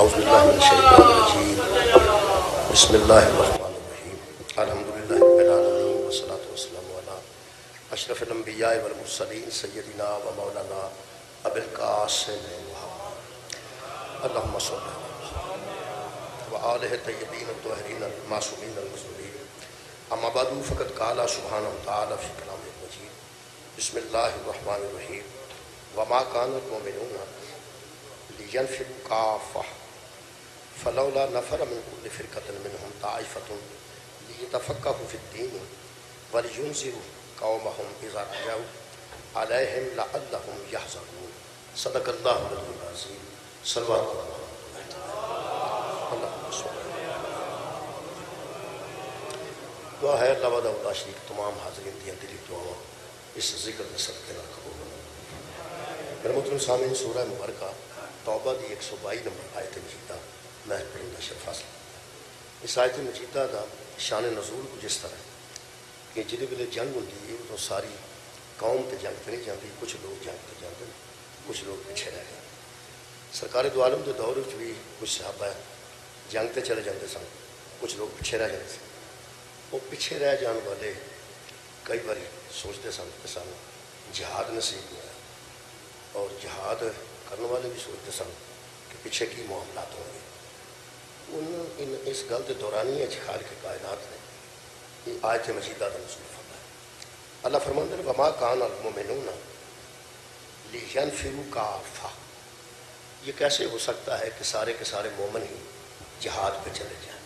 اعوذ باللہ من الشیطان الرجیم بسم اللہ الرحمن الرحیم الحمدللہ رب العالمین والصلاة والسلام علی اشرف الانبیاء والمرسلین سیدنا و مولانا ابی القاسم محمد اللہم صلی اللہ و آلہ الطیبین الطاہرین المعصومین المظلومین اما بعد فقد قال سبحانہ وتعالی فی کلام المجید بسم اللہ الرحمن الرحیم وما کان المؤمنون لینفروا کافہ فلولا نفر من كل فرقة منهم طائفة ليتفقهوا في الدين ولينذروا قومهم إذا رجعوا عليهم لعلهم يحذرون صدق الله العلي العظيم صلوات اللهم صل دعا ہے اللہ وحدہ لا شریک تمام حاضرین دی دلی دعا اس ذکر کے صدقے نال قبول ہو۔ میرے محترم سامعین، سورہ مبارکہ توبہ دی 122 نمبر آیت مجیدہ میں پڑھوں گا شفاصل۔ اس آیت مجیدہ دا شان نزول کو جس طرح کہ جدے ویلے جنگ ہوندی ہے تو ساری قوم تے جنگ تے نہیں جاندی، کچھ لوگ جنگ تے جاندے کچھ لوگ پیچھے رہ گئے۔ سرکار دو عالم دے دور وچ بھی کچھ صحابہ جنگ تے چلے جاندے سن، کچھ لوگ پیچھے رہ جاندے سن۔ وہ پیچھے رہ جان والے کئی باری سوچتے سن کہ سانوں جہاد نصیب نہیں ہے، اور جہاد کرنے والے بھی سوچتے سن کہ پیچھے کی معاملات ہوں گے۔ اس گل کے دورانی خالق کائنات نے یہ آیت مجیدہ کا نزول فرمایا۔ اللہ فرماتے ہیں وما کان المؤمنون لینفروا کافہ، یہ کیسے ہو سکتا ہے کہ سارے کے سارے مومن ہی جہاد پہ چلے جائیں؟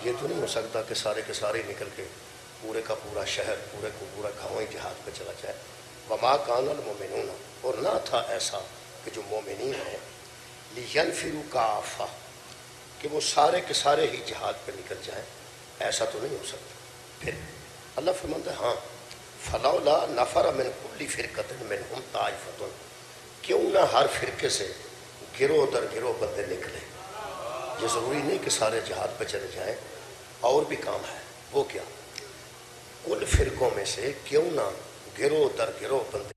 یہ تو نہیں ہو سکتا کہ سارے کے سارے نکل کے پورے کا پورا شہر، پورے کو پورا گاؤں ہی جہاد پہ چلا جائے۔ وما کان المؤمنون، اور نہ تھا ایسا کہ جو مومنین ہیں لینفروا کافہ کہ وہ سارے کے سارے ہی جہاد پہ نکل جائیں، ایسا تو نہیں ہو سکتا۔ پھر اللہ فرماتا ہے ہاں فلولا نفر من کل فرقۃ منہم طائفۃ، کیوں نہ ہر فرقے سے گروہ در گروہ بندے نکلے۔ یہ ضروری نہیں کہ سارے جہاد پہ چلے جائیں، اور بھی کام ہے۔ وہ کیا؟ کل فرقوں میں سے کیوں نہ گروہ در گروہ بندے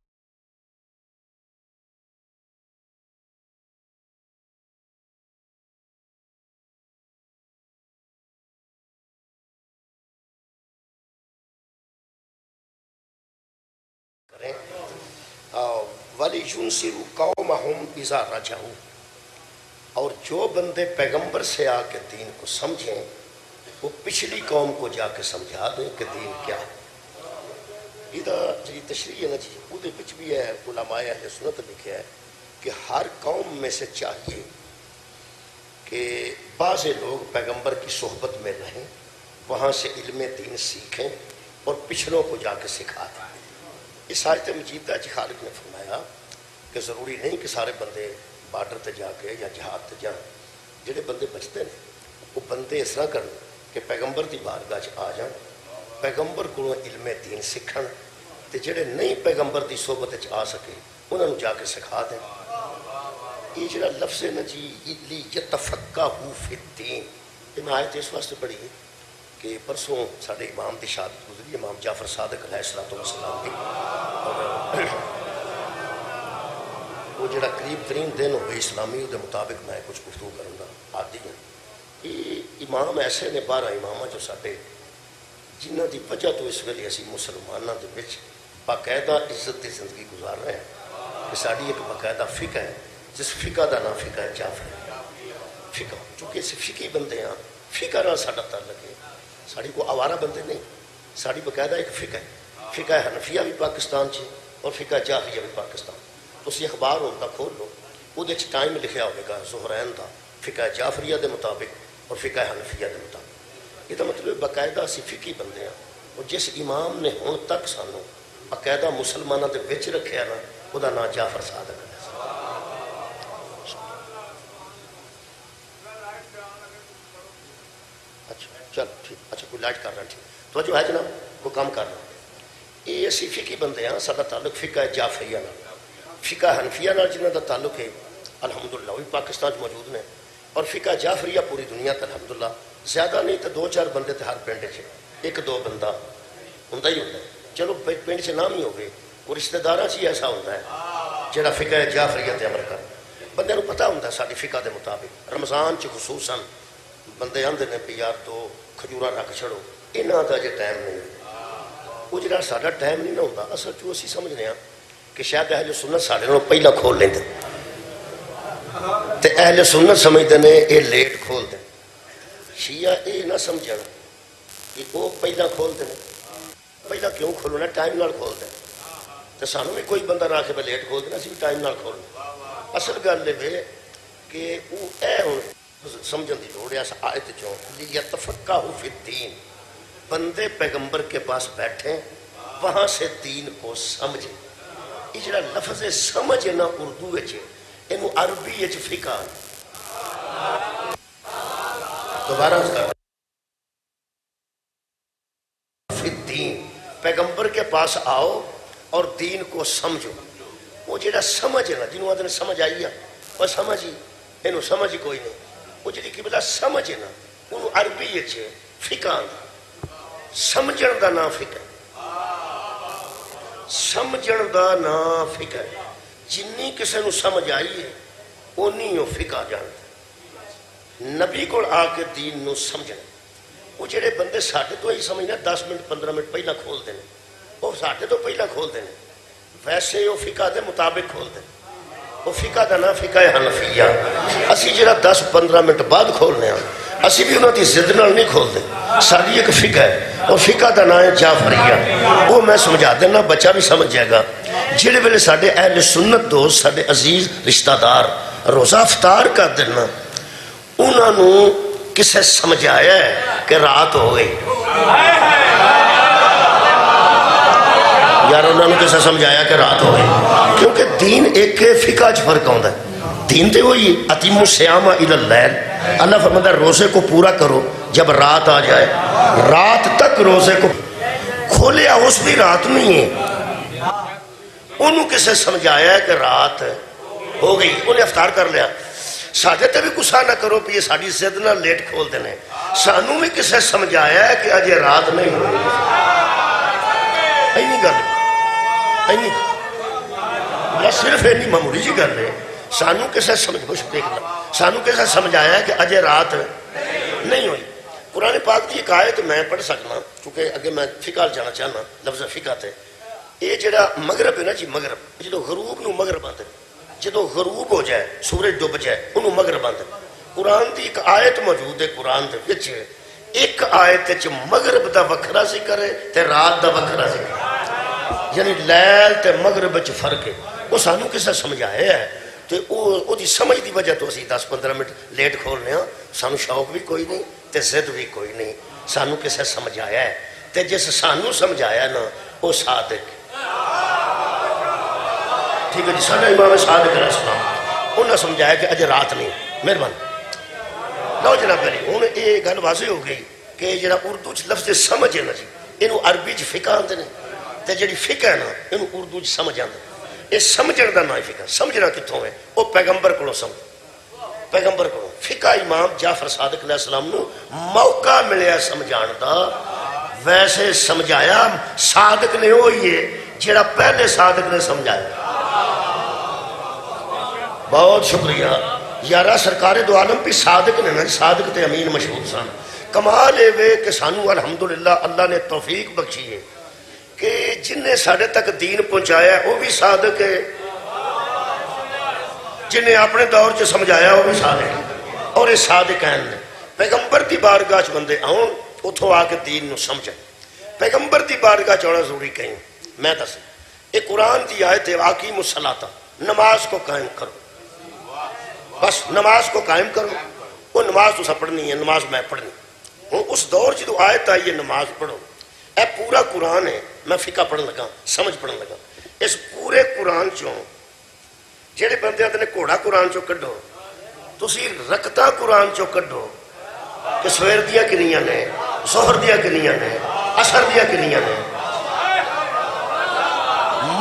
وَلِيُنذِرُوا قَوْمَهُمْ إِذَا رَجَعُوا، اور جو بندے پیغمبر سے آ کے دین کو سمجھیں وہ پچھلی قوم کو جا کے سمجھا دیں کہ دین کیا ہے۔ یہ جی تشریح ہے نا جی، وہ بچ بھی ہے، علماء اہل سنت لکھا ہے کہ ہر قوم میں سے چاہیے کہ بعض لوگ پیغمبر کی صحبت میں رہیں، وہاں سے علم دین سیکھیں اور پچھلوں کو جا کے سکھا دیں۔ اس آیت مجیدہ جی خالق نے فرمایا کہ ضروری نہیں کہ سارے بندے بارڈر تے جا کے یا جہاد تے جان، جڑے بندے بچتے ہیں وہ بندے اس طرح کرن کہ پیغمبر دی بارگاہ آ جان، پیغمبر کو علم دین سکھن، تے جڑے نہیں پیغمبر دی صحبت آ سکے انہوں جا کے سکھا دیں۔ یہ جڑا لفظ ہے نا جی لیتفقہوا فی الدین، یہ میں آیت اس واسطے پڑھی کہ پرسوں سارے امام دی شہادت گزری، امام جعفر صادق علیہ السلام کی، اور وہ جڑا قریب ترین دن ہوئے اسلامی دے مطابق میں کچھ گفتگو کروں گا عادی ہوں۔ یہ امام ایسے نے 12 امام جو ساڈے جنہ دی وجہ تو اس ویلے اسی مسلمانوں دے وچ باقاعدہ عزت دی زندگی گزار رہے ہیں کہ ساری ایک باقاعدہ فقہ ہے، جس فقہ دا نام فقہ ہے جعفری فقہ، چونکہ اس فقہی بندے ہیں، فقہ نال ساڈا تعلق ہے، ساری کو آوارہ بندے نہیں، ساری باقاعدہ ایک فقہ ہے۔ فقہ حنفیہ بھی پاکستان چ اور فقہ جعفریہ بھی پاکستان۔ اسی اخبار ہوتا کھول لو، وہ ٹائم لکھیا ہوئے گا زہرین دا فقہ جعفریہ دے مطابق اور فقہ حنفیہ دے مطابق۔ یہ تو مطلب باقاعدہ اسی فقہی بندے ہیں، اور جس امام نے ہن تک سانوں باقاعدہ مسلمانوں دے وچ رکھیا نا، وہ دا نام جعفر صادق ہے۔ اچھا چل ٹھیک، اچھا کوئی لائٹ کر رہا ٹھیک تو جو ہے جناب وہ کام کر رہا۔ یہ اسی فقہی بندے ہیں، سارا تعلق فقہ جعفریہ نال، فقہ حنفیہ نال جنہاں دا تعلق ہے الحمدللہ وہ بھی پاکستان موجود نے، اور فقہ جعفریہ پوری دنیا تے الحمدللہ زیادہ نہیں تو 2-4 بندے تے ہر پنڈ چ 1-2 بندہ ہوندا ہی ہوندا ہے۔ چلو پنڈ چ نام ہی ہوگی، وہ رشتہ داراں چ ہی ایسا ہوتا ہے جڑا فقہ جعفریہ تے عمل کر، بندے نو پتہ ہوندا ساڈی فقہ دے مطابق رمضان چ خصوصاً بندے آندے نے بھی یار دو کھجورا رکھ چھڑو، انہاں دا جے ٹائم نہیں وہ جڑا ساڈا ٹائم نہیں نہ ہوندا اصل چ اسی سمجھنے ہاں کہ شاید اہل سنت ساڈے نال پہلا کھول لیندے تے اہل سنت سمجھتے ہیں یہ لیٹ کھول دیں، شیعہ یہ نہ سمجھنا کہ وہ پہلا کھول دیں، پہلا کیوں کھولنا ٹائم نال کھول دیں تو سانوں بھی کوئی بندہ نہ کہ لیٹ کھول دینا اسی بھی ٹائم نال کھول دیں۔ اصل گل یہ کہ وہ اے ہوں سمجھن دی لوڑ ہے اس آیت چوں لیتفقہوا فی الدین، بندے پیغمبر کے پاس بیٹھیں وہاں سے دین کو سمجھیں۔ یہ جڑا لفظ سمجھ ہے نا اردو وچ اینو عربی وچ فقہ دوبارہ فی الدین، پیغمبر کے پاس آؤ اور دین کو سمجھو۔ وہ جڑا سمجھ ہے نا جنہوں آدھے سمجھ آئی ہے وہ سمجھ ہی اینو سمجھ کوئی نہیں، وہ جڑی کہ بلا سمجھ ہے نا انہوں عربی وچ فقہ سمجھن دا نام فقہ سمجھن دا نام فقہ ہے، جنی کسی نو سمجھ آئی ہے اونی وہ فقہ جانتا۔ نبی کو آ کے دین نو سمجھنا، وہ جڑے بندے ساڈے تو ہی سمجھنا 10 منٹ 15 منٹ پہلا کھول دیں وہ ساڈے تو پہلا کھول دیں، ویسے وہ فقہ دے مطابق کھول دیں۔ وہ فقہ دا نام فقہ حنفیہ، اسی جڑا 10 15 منٹ بعد کھولنے ہیں اسی بھی انہوں دی ضد نال نہیں کھول دیں، ساری ایک فقہ ہے اور فقہ دا نام ہے جعفریہ۔ وہ میں سمجھا دینا بچہ بھی سمجھ جائے گا۔ جڑے ویلے ساڈے اہل سنت دوست ساڈے عزیز رشتہ دار روزہ افطار کر دینا انہوں نے کسے سمجھایا ہے کہ رات ہو گئی، یار انہوں نے کسے سمجھایا کہ رات ہو گئی، کیونکہ دین ایک فقہ چ فرق آتا ہے۔ دین تے وہی اتم الصیام الی اللیل، اللہ فرماتا ہے روزے کو پورا کرو جب رات آ جائے، رات تک روزے کو کھولیا اس بھی رات نہیں ہے، انہوں کسے سمجھایا ہے کہ رات ہو گئی انہیں افطار کر لیا۔ ساڈے تے بھی غصہ نہ کرو کہ یہ ساڈی ضد نہ لیٹ کھول دینے، سانوں بھی کسے سمجھایا ہے کہ اجے رات نہیں ہوئی، اینی گل اینی یا صرف اینی معمولی جی گل ہے، سانوں کسے سمجھ خوش دیکھنا سانوں کسے سمجھایا ہے کہ اجے رات نہیں ہوئی۔ قرآن پاک کی ایک آیت میں پڑھ سکنا چونکہ اگے میں فقہ جانا چاہنا لفظ فقہ تے یہ جڑا مغرب ہے نا جی مغرب جدو غروب نو مغرب آتے جدو غروب ہو جائے سورج ڈوب جائے انہوں مغرب آتے۔ قرآن دی ایک آیت موجود ہے قرآن دے وچ ایک آیت وچ مغرب دا وکھرا ذکر ہے تے رات دا وکھرا ذکر ہے، یعنی لیل تے مغرب وچ فرق ہے۔ وہ سانوں کسے سمجھایا ہے تے او دی سمجھ دی وجہ تو اسی 10 15 منٹ لیٹ کھولنے ہاں، سانوں شوق بھی کوئی نہیں تے ضد بھی کوئی نہیں، سانوں کسے سمجھایا ہے تے جس سانوں سمجھایا نا وہ صادق ٹھیک ہے جی۔ ساڈا امام صادق علیہ السلام انہوں نے سمجھایا کہ اجے رات نہیں، مہربانی لو جناب میری ہوں یہ گل واضح ہو گئی کہ جڑا اردو چ لفظ سمجھ ہے نا جی یہ عربی چ فقہ آتے ہیں تے جڑی فقہ ہے نا یہ اردو چ سمجھ آتا، یہ سمجھن دا نام فقہ۔ سمجھنا کتوں ہے وہ پیغمبر کو سمجھ، پیغمبر کو فقہ امام جعفر صادق علیہ السلام نو موقع ملیا سمجھان دا، ویسے سمجھایا صادق نے وہی ہے جڑا پہلے صادق نے سمجھایا۔ بہت شکریہ یارہ سرکار دو عالم بھی صادق نے نا صادق تے امین مشہور سن۔ کمال ہے وے کہ سانو الحمدللہ اللہ نے توفیق بخشی ہے کہ جن نے ساڑھے تک دین پہنچایا ہے وہ بھی صادق ہے، جن نے اپنے دور سے سمجھایا وہ بھی صادق ہے، اور یہ صادق ہیں پیغمبر دی بارگاہ چ بندے آؤں اتھوں آ کے دین نو سمجھیں۔ پیغمبر دی بارگاہ چوڑا ضروری کہیں میں دس یہ قرآن دی آیت ہے اقیموا الصلاۃ، نماز کو قائم کرو، بس نماز کو قائم کرو۔ وہ نماز تو سب پڑھنی ہے، نماز میں پڑھنی ہوں۔ اس دور جدو آیت آئی ہے نماز پڑھو، اے پورا قرآن ہے، میں فقہ پڑھن لگا سمجھ پڑھن لگا اس پورے قرآن چوں جہے بندے آتے نے گھوڑا قرآن چوں کڈو، تسی رکعتاں قرآن چوں کڈو کہ سویر دیا کنیاں نے، ظہر دیا کنیاں نے، عصر دیا کنیاں نے،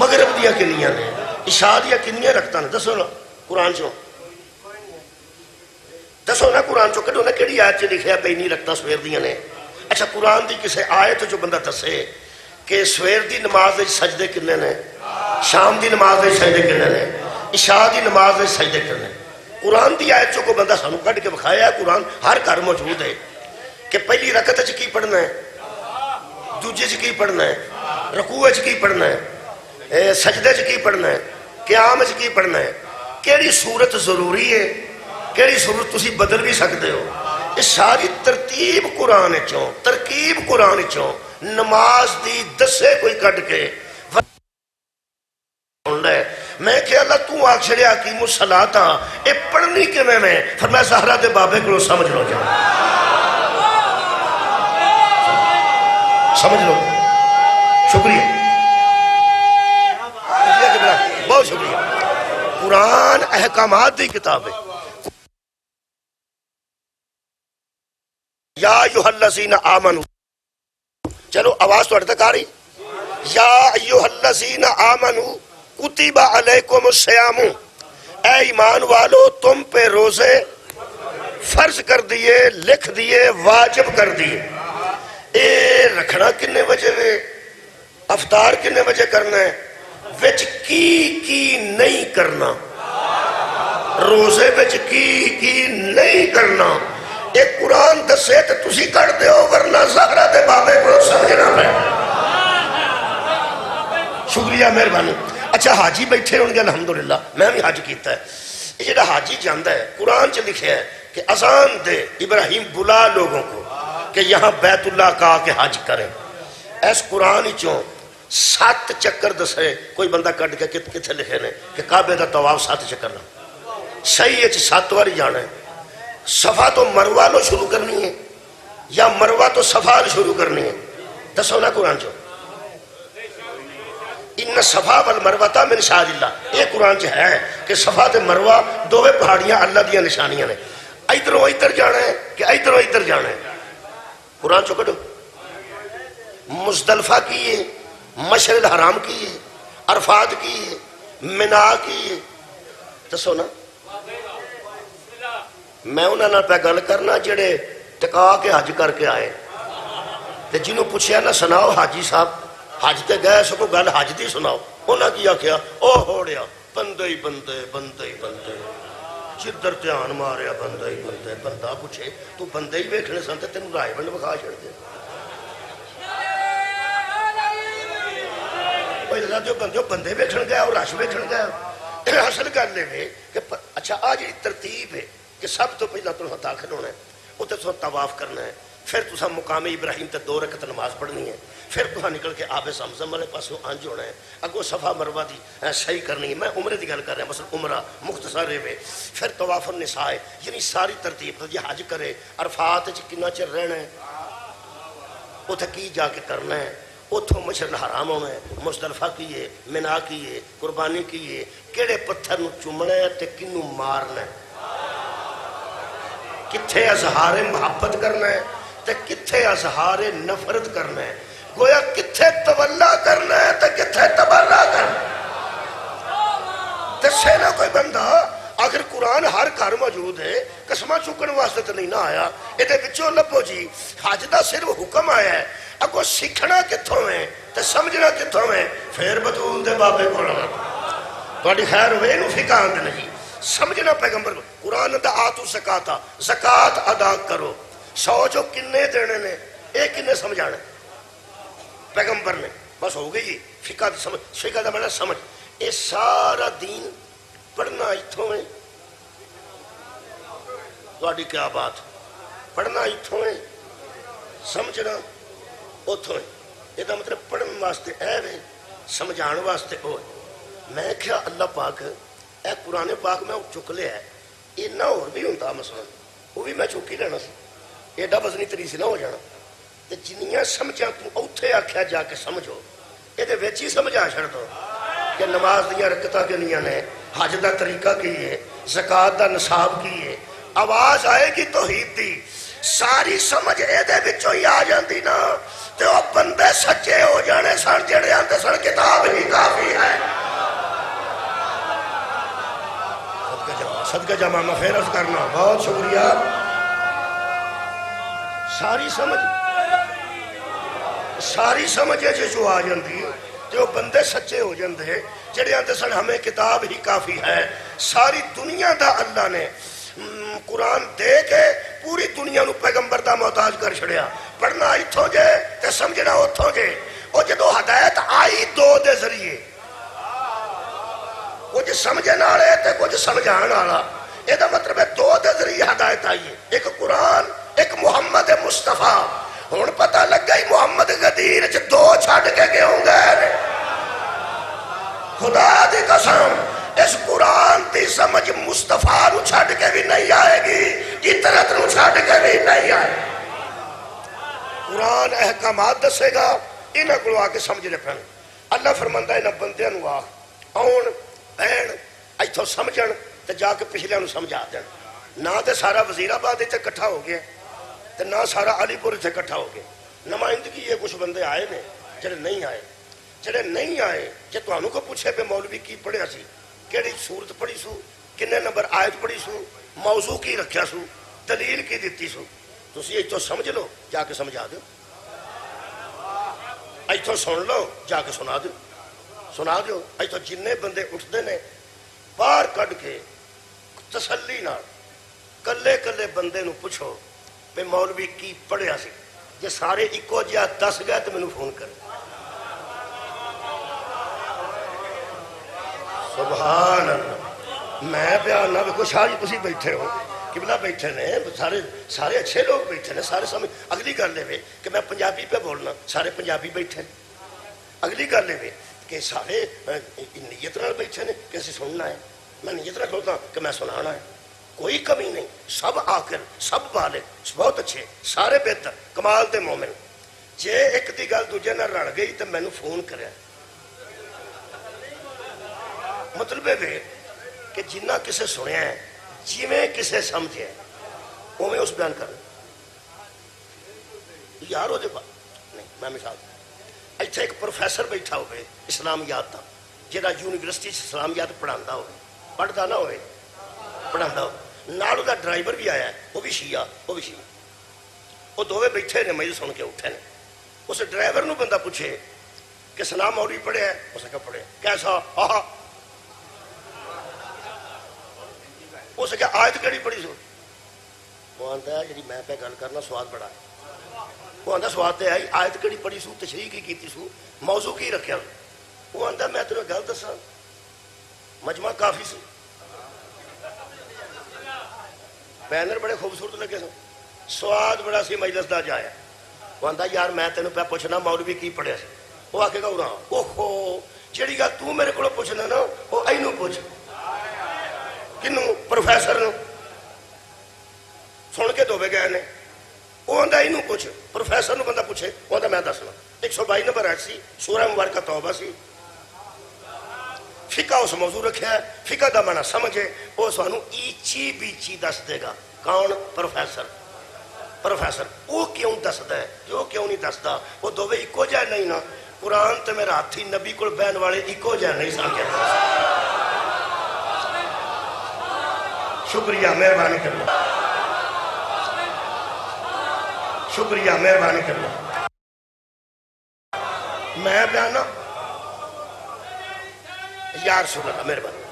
مغرب دیا کنیاں نے، عشاء دیا کنیاں رکھتا نے، دسو نا قرآن چوں دسو نا قرآن چوں کڈو نا کیڑی آیت چ لکھیا پہ نہیں رکھتا سویر دیاں نے۔ اچھا قرآن دی کسے آیت جو بندہ دسے کہ سویر دی نماز دے سجدے کنے نے، شام دی نماز دے سجدے کنے نے، عشاء دی نماز دے سجدے کنے، قرآن دی آیت چو کو بندہ سانو کٹ کے بکھایا ہے، قرآن ہر گھر موجود ہے کہ پہلی رکعت وچ کی پڑھنا ہے، دوجے وچ کی پڑھنا ہے، رکوع وچ کی پڑھنا ہے، سجدے وچ کی پڑھنا ہے، قیام وچ کی پڑھنا ہے، کیڑی صورت ضروری ہے، کیڑی صورت تسی بدل بھی سکتے ہو. یہ ساری ترتیب قرآن چوں، ترکیب قرآن چوں، نماز دی دسے کوئی کٹ کے میں کہ اللہ تو آگ چھڑیا کی مسلاتا اے پڑھنی کے میں فرمایا زہرا دے بابے کو سمجھ لو جاؤ، سمجھ لو. شکریہ بہت شکریہ. قرآن احکامات دی کتاب ہے. یا ایھا الذین آمنو، چلو آواز تو اٹھ تک آ رہی. یا ایھا الذین آمنو کتب علیکم الصیام، اے ایمان والو تم پہ روزے فرض کر دیے، لکھ دیے، واجب کر دیے. اے رکھنا کنے بجے وے، افطار کنے بجے کرنا ہے، وچ کی نہیں کرنا، روزے وچ کی نہیں کرنا. اے قرآن دسے تے تسی کر دے ہو، ورنہ زہرا دے بابے کو سمجھنا پہ. شکریہ مہربانی. اچھا حاجی بیٹھے ہوں گے الحمدللہ، میں بھی حج کیتا ہے. یہ جڑا حاجی جاندہ ہے قرآن چ لکھیا ہے کہ اذان دے ابراہیم بلا لوگوں کو کہ یہاں بیت اللہ کا آ کے حج کریں. اس قرآن چوں 7 چکر دسے کوئی بندہ کٹ کے کتنے لکھے نے کہ کعبے دا طواف 7 چکر نہ صحیح ہے 7 بار جانا ہے. صفا تو مروہ لو شروع کرنی ہے یا مروہ تو صفا لو شروع کرنی ہے؟ دسو نا قرآن چوں. ان صفا والمروہ من شعائر اللہ، یہ قرآن چ ہے کہ صفا تے مروہ دوویں پہاڑیاں اللہ دیاں نشانیاں نے. ادھروں ادھر جانا ہے کہ ادھروں ادھر جانا ہے؟ قرآن چو کٹو. مزدلفہ کی ہے، مشعر الحرام کی ہے، عرفات کی ہے، منا کی ہے. دسو نا. میں انہاں نال پہ گل کرنا جڑے ٹکا کے حج کر کے آئے تے جنہوں پوچھیا نہ سناؤ حاجی صاحب حج تے گئے سو کو گل حج دی سناؤ، انہاں کی آکھیا او ہوڑیا بندے ہی بندے بندے ہی بندے، جدھر دھیان ماریا بندے ہی بندے. بندہ پوچھے تو بندے ہی ویکھنے سن تے تینوں رائے بند وکھا چھڑ دے. جو بندے ویکھن گیا اور رش ویکھن گیا. اصل گل ہے کہ اچھا آ جی ترتیب ہے کہ سب تو پہلا تمہیں داخل ہونا ہے، اتنے تو طواف کرنا ہے، پھر تو مقام ابراہیم تے 2 رکعت نماز پڑھنی ہے، پھر تو نکل کے آب زمزم والے پاسوں انج ہونا ہے، اگوں صفا مروہ دی صحیح کرنی ہے. میں عمرے دی گل کر رہا مثلا عمرہ مختصر ہے، پھر طواف النساء، یعنی ساری ترتیب جی حج کرے عرفات کنا چر رہنا ہے، اتنے کی جا کے کرنا ہے، اتوں مشعر الحرام ہونا ہے، مزدلفہ کیے، منا کیے، قربانی کیے، کیڑے پتھر نو چومنا ہے تے کنوں مارنا ہے، کتھے اظہار محبت کرنا ہے تے کتھے اظہار نفرت کرنا ہے، گویا کتھے تولا کرنا ہے تے کتھے تبرہ کرنا ہے. دسے نہ کوئی بندہ. آخر قرآن ہر گھر موجود ہے، قسمہ چکن واسطے تو نہیں نہ آیا. یہ بچوں لبو جی حج دا صرف حکم آیا ہے، اگو سیکھنا کتوں ہے تے سمجھنا کتوں ہے؟ پھر بطول دے بابے کو تھوڑی خیر ہوئے نو فقہ آندے نہیں سمجھنا. پیغمبر قرآن دا آتو زکاتا، زکات ادا کرو. 100 جو کنے دینے نے اے کنے سمجھانا پیغمبر نے، بس ہو گئی. فقہ دی سمجھ، فقہ دا معنی سمجھ. اے سارا دین پڑھنا اتھوں ہے. تھوڑی کیا بات، پڑھنا اتھوں ہے، سمجھنا اتھوں ہے. یہ دا مطلب پڑھن واسطے اے ہے، سمجھان واسطے او ہے. میں کیا اللہ پاک اے قرآن پاک میں چک لیا ہے، یہ نہ اور بھی ہوتا مثلا وہ بھی میں چک ہی لینا سی، ایڈا وزنی طریقے نہ ہو جانا. تے جنیاں سمجھاں تو اوتھے آکھیا جا کے سمجھو، یہ دے وچ ہی سمجھا چھڑ دو کہ نماز دیاں رکعتاں کنیاں نے، حج دا طریقہ کی ہے، زکات دا نصاب کی ہے. آواز آئے گی توحید دی، ساری سمجھ اے دے وچوں ہی آ جاندی نا تے او بندے سچے ہو جانے سن جڑے آندے سن کتاب ہی کافی ہے. صدقہ جمع میں پھر عرض کرنا بہت شکریہ. ساری سمجھ جو آ جاندی تے وہ بندے سچے ہو جاندے جڑے آندے سن ہمیں کتاب ہی کافی ہے. ساری دنیا دا اللہ نے قرآن دے کے پوری دنیا نو پیغمبر دا محتاج کر چھڑیا. پڑھنا اتھوں جے تے سمجھنا اتھوں جے. اور جدو ہدایت آئی دو دے ذریعے کچھ سمجھن والے تے کچھ سمجھان والا. یہ مطلب ہے دو دے ذریعے ہدایت آئی ہے, ایک قرآن ایک محمد مصطفیٰ. ہوں پتہ لگا ہی محمد غدیر چ دو چھڈ کے کیوں گئے. خدا دی قسم اس قرآن دی سمجھ مصطفیٰ نو چھڈ کے بھی نہیں آئے گی, اطرت نو چھڈ کے بھی نہیں آئے گی. قرآن احکامات دسے گا, انہاں کولوں آ کے سمجھنے پن. اللہ فرماندا ہے انہاں بندیاں نو آ آن بہن ایتھوں سمجھن تے جا کے پچھلیاں نو سمجھا دین. نہ تے سارا وزیر آباد اتنے کٹھا ہو گیا تے نہ سارا علی پور اتنے کٹھا ہو گیا. نمائندگی یہ کچھ بندے آئے نے جڑے نہیں آئے. جڑے نہیں آئے جے تانوں کو پوچھے پہ مولوی کی پڑھیا سی, کیڑی سورت پڑھی سو, کنے نمبر آیت پڑھی سو, موضوع کی رکھیا سو, دلیل کی دیتی سو, تسی ایتھوں سمجھ لو جا کے سمجھا دو. ایتھوں سن لو جا کے سنا دو, سنا دو. ایتھوں جنے بندے اٹھتے نے باہر کڈ کے تسلی نال کلے کلے بندے نو پوچھو پہ مولوی کی پڑھیا سی. جے سارے اکو جہا دس گئے تو مینوں فون کر. سبحان اللہ. میں بیان نہ کچھ آج تسی بیٹھے ہو قبلہ بیٹھے نے سارے اچھے لوگ بیٹھے نے سارے سمجھ. اگلی گل لے کہ میں پنجابی پہ بولنا, سارے پنجابی بیٹھے نے. اگلی گل لے کہ سارے نیت نال بیٹھے نے کہ اسی سننا ہے. میں نیت نہ کھولتا کہ میں سنانا ہے. کوئی کمی نہیں, سب آخر سب بالغ بہت اچھے سارے بہتر کمال دے مومن. جے ایک دی گل دوجے نال رل گئی تو مینوں فون کریا. مطلب ہے کہ جنہ کسے سنیا ہے جویں کسے سمجھے اویں اس بیان کرنا. یار وہ نہیں میں مثال ایتھے ایک پروفیسر بیٹھا ہوئے اسلامیات دا جہاں یونیورسٹی اسلامیات پڑھاتا ہو, پڑھتا نہ ہوئے پڑھاتا ہو. نال دا ڈرائیور بھی آیا ہے, وہ بھی شیعہ وہ بھی شیعہ. وہ دونوں بیٹھے نے مجھے سن کے اٹھے نے. اس ڈرائیور نو بندہ پوچھے کہ سلام مولوی پڑھے ہے, اس نے کہا پڑھے. کیسا؟ آہا. اس نے کہا آیت کیڑی پڑھی سو؟ وہ آندا ہے جی میں پہ گل کرنا سواد بڑا ہے. وہ آندا سواد تے آئی, آیت کیڑی پڑھی سو, تشریح کی کیتی سو, موضوع کی رکھیا. وہ آندا میں تینوں گل دساں مجمع کافی سی, بینر بڑے خوبصورت لگے سن, سواد بڑا سی مجلس دا جایا. وہ آندا یار میں تینوں پہ پوچھنا مولوی کی پڑھیا سی. وہ آ کے کہا اوہو جیڑی گل تو میرے کو پوچھنا نا وہ اینوں پوچھ. کنوں؟ پروفیسر نو. سن کے دووے گئے نے. وہ آندا اینوں پوچھ. پروفیسر نو بندہ پوچھے, وہ آندا میں دسنا 122 نمبر آیت سی, سورہ مبارکہ توبہ سی. فقہ اس موضوع رکھا ہے, فقہ دا معنی سمجھے, وہ سانوں ایچی بیچی دس دے گا. کون؟ پروفیسر. پروفیسر وہ کیوں دسدا ہے, جو کیوں نہیں دسدا؟ وہ دووے اکو جہے نہیں نا. قرآن تے میرا ہاتھی نبی کول بہن والے اکو جہے نہیں سمجھے. شکریہ مہربانی کرنا, شکریہ مہربانی کرنا. میں بیانا یار سن اللہ مہربانی.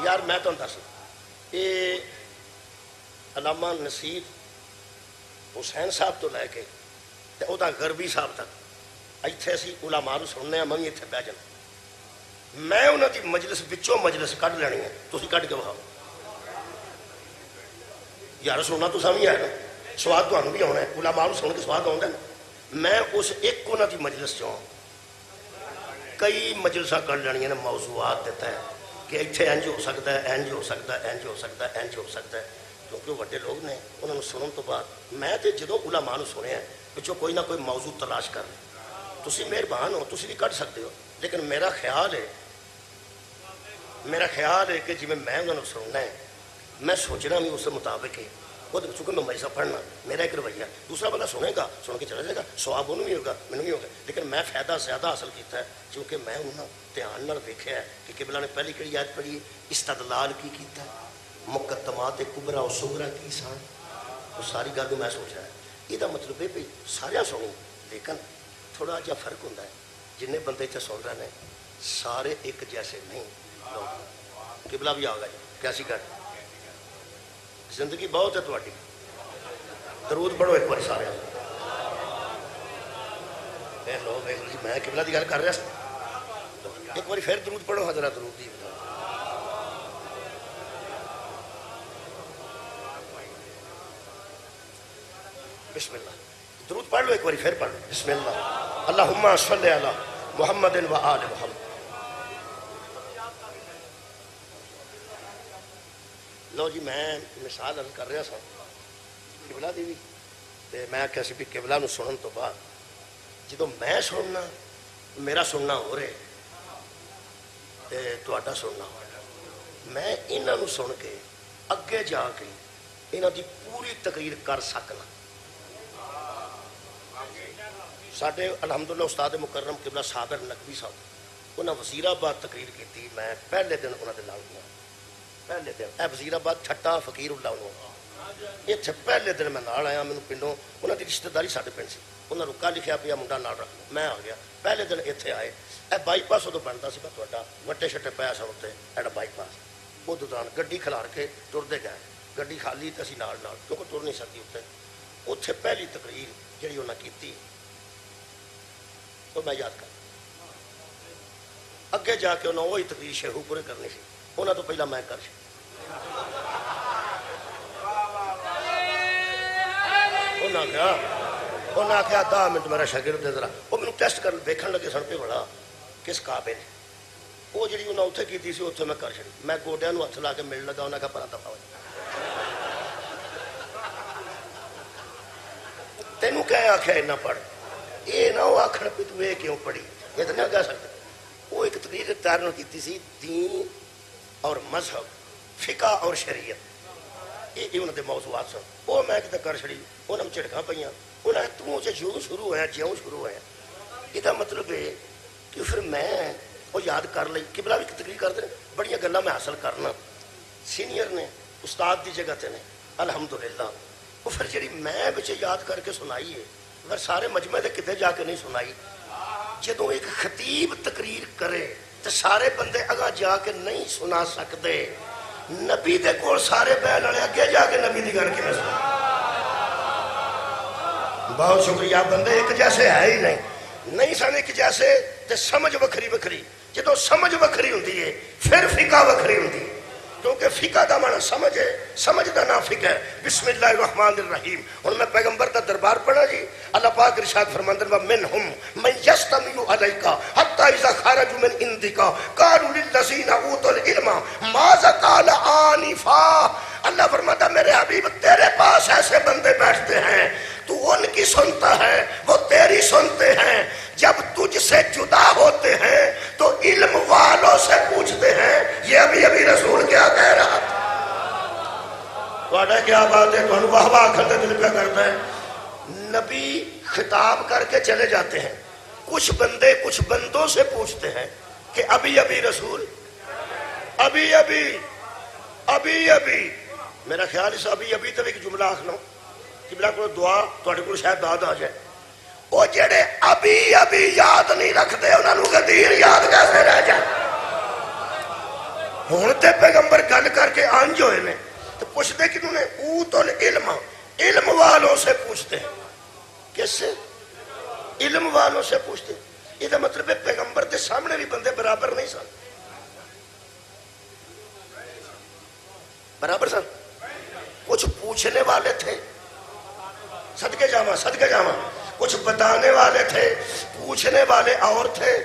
یار میں تو دس یہ علامہ نصیر حسین صاحب تو لے کے وہ غربی صاحب تک ایتھے اسی علماء نو سننے ہیں. میں بھی اتنے بہ جانا. میں انہوں کی مجلس وچوں مجلس کڈ لینی ہے, تسی کڈ کے بخاؤ. یار سننا تو سمجھ آیا نا, سواد تمہیں بھی آنا ہے. علماء نو سن کے سواد آتا ہے نا. میں اس ایک انہوں کی مجلس چوں کئی مجلساں کر لینیاں نے, موضوعات دیتا ہے کہ اتنے انج ہو سکتا ہے, انج ہو سکتا ہے, انج ہو سکتا ہے, انج ہو سکتا ہے. کیونکہ وہ بڑے لوگ نے, انہوں نے سنن تو بعد میں تو جدوں علماء نو سنیا پچھوں کوئی نہ کوئی موضوع تلاش کر لیں. تسی مہربان ہو, تسی بھی کٹ سکتے ہو, لیکن میرا خیال ہے کہ جی میں انہوں نے سننا ہے, میں سوچنا بھی اس مطابق ہے. وہ چونکہ میں مجلسہ پڑھنا میرا ایک رویہ, دوسرا بندہ سنے گا, سن کے چلا جائے گا, سواب انہوں بھی ہوگا مینوں بھی ہوگا. لیکن میں فائدہ زیادہ حاصل کیتا ہے کیونکہ میں انہوں دھیان نال ویکھیا ہے کہ قبلہ نے پہلی کہڑی آیت پڑھی ہے, استدلال کی کیتا ہے, مقدمات کبرا و صغرا کی سان. وہ ساری گل میں سوچا ہے یہ مطلب ہے بھی سارا سنی لیکن تھوڑا جا فرق ہوتا ہے جن بندے اتنے سن رہے ہیں سارے ایک جیسے نہیں لوگ قبلہ بھی آ گیا جی کیسی گل زندگی بہت ہے تھوڑی درود پڑھو ایک بار سارے لو جی میں قبلہ کی گل کر رہا سا ایک بار پھر درود پڑھو حضرت درود دی بسم اللہ درود پڑھ لو ایک بار پھر پڑھ لو بسم اللہ اللہم صلی علی محمد و آل محمد لو جی میں مثال عرض کر رہا سا قبلہ دی بھی تے میں کہا سی بھی قبلہ نو سنن تو بعد جدو میں سننا میرا سننا ہو رہے تے تہاڈا سننا ہو رہا میں انہاں نو سن کے اگے جا کے انہاں دی پوری تقریر کر سکنا ساڈے الحمدللہ استاد مکرم قبلہ صابر نقوی صاحب انہاں وزیر آباد تقریر کی تھی میں پہلے دن انہاں دے نال گیا پہلے دن اے وزیر آباد چھٹا فقیر اللہ انہوں یہ پہلے دن میں نال آیا مینوں پنڈوں انہاں دی رشتہ داری ساڈے پنڈ سی انہاں رکا لکھیا پیا منڈا نال رکھ میں آ گیا پہلے دن اتنے آئے اے بائی پاس ادو بنتا سا تھوڑا وٹے شٹے پایا سن اتنے ایڈا بائی پاس وہ دوران گڈی کھلار کے ٹرتے گئے گڈی خالی تو اسی نال کیونکہ ٹر نہیں سکتی اتنے اتنے پہلی تقریر جہی انہیں کی تو میں یاد کر اگے جا کے انہوں وہی تقریر شیخو پورے کرنی سی انہوں تو پہلا میں کر انہیں آخیا 10 منٹ میرا شاگرد ذرا وہ میرے ٹیسٹ کر دیکھنے لگے سن پہ بڑا کس قابل وہ جی انہیں اتنے کی سی اتنے میں کر چڑی میں گوڈیا ہاتھ لا کے ملنے لگا انہیں کہا پرا دفا تینوں کیا آخیا اینا پڑھ یہ نہ وہ آخر پہ تو یہ کیوں پڑھی یہ تو نہیں کہہ سکتے وہ ایک تقریر تیار کی سی دین اور مذہب فقہ اور شریعت یہ انہوں نے موضوعات سن وہ میں کتنے کر چڑی انہوں جھڑکاں پہ انہیں توں سے جو شروع ہوا جیوں شروع ہوا یہ مطلب ہے کہ پھر میں وہ یاد کر لی قبلہ بھی تقریر کرتے ہیں بڑی گلاں میں حاصل کرنا سینئر نے استاد دی جگہ تے نے الحمدللہ وہ پھر جی میں بچے یاد کر کے سنائی ہے اگر سارے مجمع دے کتے جا کے نہیں سنائی جدو ایک خطیب تقریر کرے تو سارے بندے اگاں جا کے نہیں سنا سکتے نبی دے کول سارے بیان والے اگے جا کے نبی دی گل کیویں سنا بہت شکریہ بندے ایک جیسے ہے ہی نہیں سن ایک جیسے تے سمجھ وکھری وکھری جدو سمجھ وکھری ہوندی ہے پھر فقہ وکھری ہوندی ہے کیونکہ فقہ دا معنی سمجھ ہے سمجھ دا نام فقہ ہے بسم اللہ الرحمن الرحیم اور میں پیغمبر دا دربار پڑھا جی اللہ پاک ارشاد فرماندے ہیں منہم من یستمع علیک حتی اذا خرجوا من عندک قالوا للذین اوتوا العلم ماذا قال آنفا اللہ فرماتا میرے حبیب تیرے پاس ایسے بندے بیٹھتے ہیں تو ان کی سنتا ہے وہ تیری سنتے ہیں جب تجھ سے جدا ہوتے ہیں تو علم والوں سے پوچھتے ہیں یہ ابھی رسول کیا کہہ رہا تھا کیا بات ہے تو واہ واہ کھڑے دل پہ کرتا ہے نبی خطاب کر کے چلے جاتے ہیں کچھ بندے کچھ بندوں سے پوچھتے ہیں کہ ابھی رسول ابھی میرا خیال اس ابھی تو ایک جملہ آخ لوں قبلہ کو دعا تھوڑے کو شاید داد آ جائے وہ جڑے ابھی یاد نہیں رکھتے انہوں نے غدیر یاد کیسے رہ جائے ہوں تے پیغمبر گل کر کے آنج ہوئے نے تو پوچھتے کہ انہوں نے اوت العلم علم والوں سے پوچھتے ہیں کس سے علم والوں سے پوچھتے ہیں یہ مطلب ہے پیغمبر کے سامنے بھی بندے برابر نہیں سن برابر سن کچھ پوچھنے والے تھے صدقے جاواں کچھ بتانے والے تھے پوچھنے والے اور تھے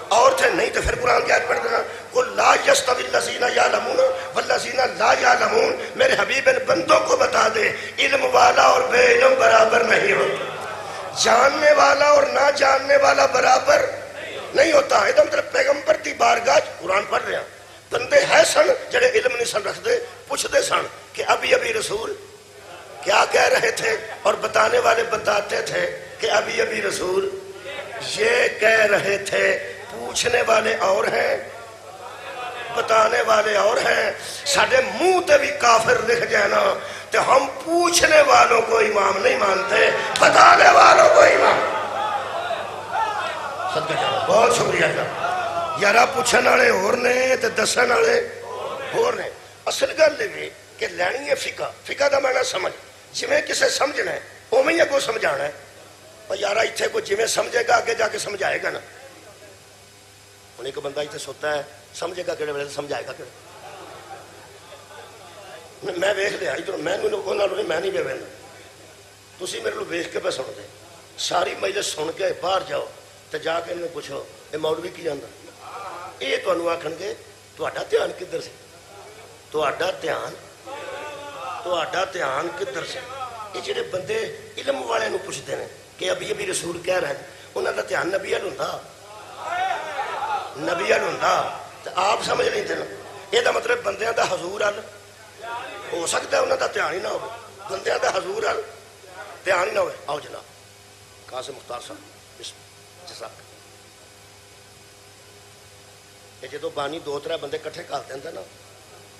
نہیں تو پھر قرآن کی آیت پڑھ دینا قل لا یستوی الذین یعلمون والذین لا یعلمون میرے حبیب ان بندوں کو بتا دے علم والا اور بے علم برابر نہیں ہوتا جاننے والا اور نہ جاننے والا برابر نہیں ہوتا یہ مطلب پیغمبر کی بارگاہ قرآن پڑھ رہے ہیں بندے ہے سن جڑے علم نہیں سن رکھتے پوچھتے سن کہ ابھی رسول کیا کہہ رہے تھے اور بتانے والے بتاتے تھے کہ ابھی رسول یہ کہہ رہے تھے پوچھنے والے اور ہیں بتانے والے اور ہیں ساڑھے منہ تے بھی کافر لکھ جانا تو ہم پوچھنے والوں کو امام نہیں مانتے، بتانے والوں کو امام۔ صدقہ جاؤ، بہت شکریہ جناب یارا۔ پوچھنے والے اور نے تے دسن والے اور نے۔ اصل گل یہ کہ لینی ہے فقہ، فقہ دا معنی سمجھ، جویں کسے سمجھنا ہے اوویں ہی اگوں سمجھانا ہے۔ اور یارا اتنے کوئی جویں سمجھے گا اگے جا کے سمجھائے گا نا۔ ہوں ایک بندہ اتنے سوتا ہے، سمجھے گا کہڑے ویلے سمجھائے گا کہڑے۔ میں ویخ لیا ادھر، میں نہیں پہ وہدا، تھی میرے کو ویخ کے پہ سنتے ساری مجلس سن کے باہر جاؤ تو جا کے انہوں پوچھو یہ مولوی کی جانا، یہ تمہیں آخن گے تہاڈا دھیان کدھر سی، تہاڈا دھیان کدھر سی۔ یہ جڑے بندے علم والے نو پوچھتے ہیں کہ ابھی ابھی رسول کہہ رہے ہیں، انہوں کا دھیان نبی ول ہوں، نبی ول ہوں تو آپ سمجھ لیتے ہیں۔ یہ مطلب بندیاں دا حضور ول ہو سکتا ہے انہوں کا دھیان ہی نہ ہو، بندیاں دا حضور ول دھیان ہی نہ ہوئے۔ آؤ جناب قاسم مختار صاحب جزاک۔ یہ جدو بانی دو تر بندے کٹھے کر دینا نا،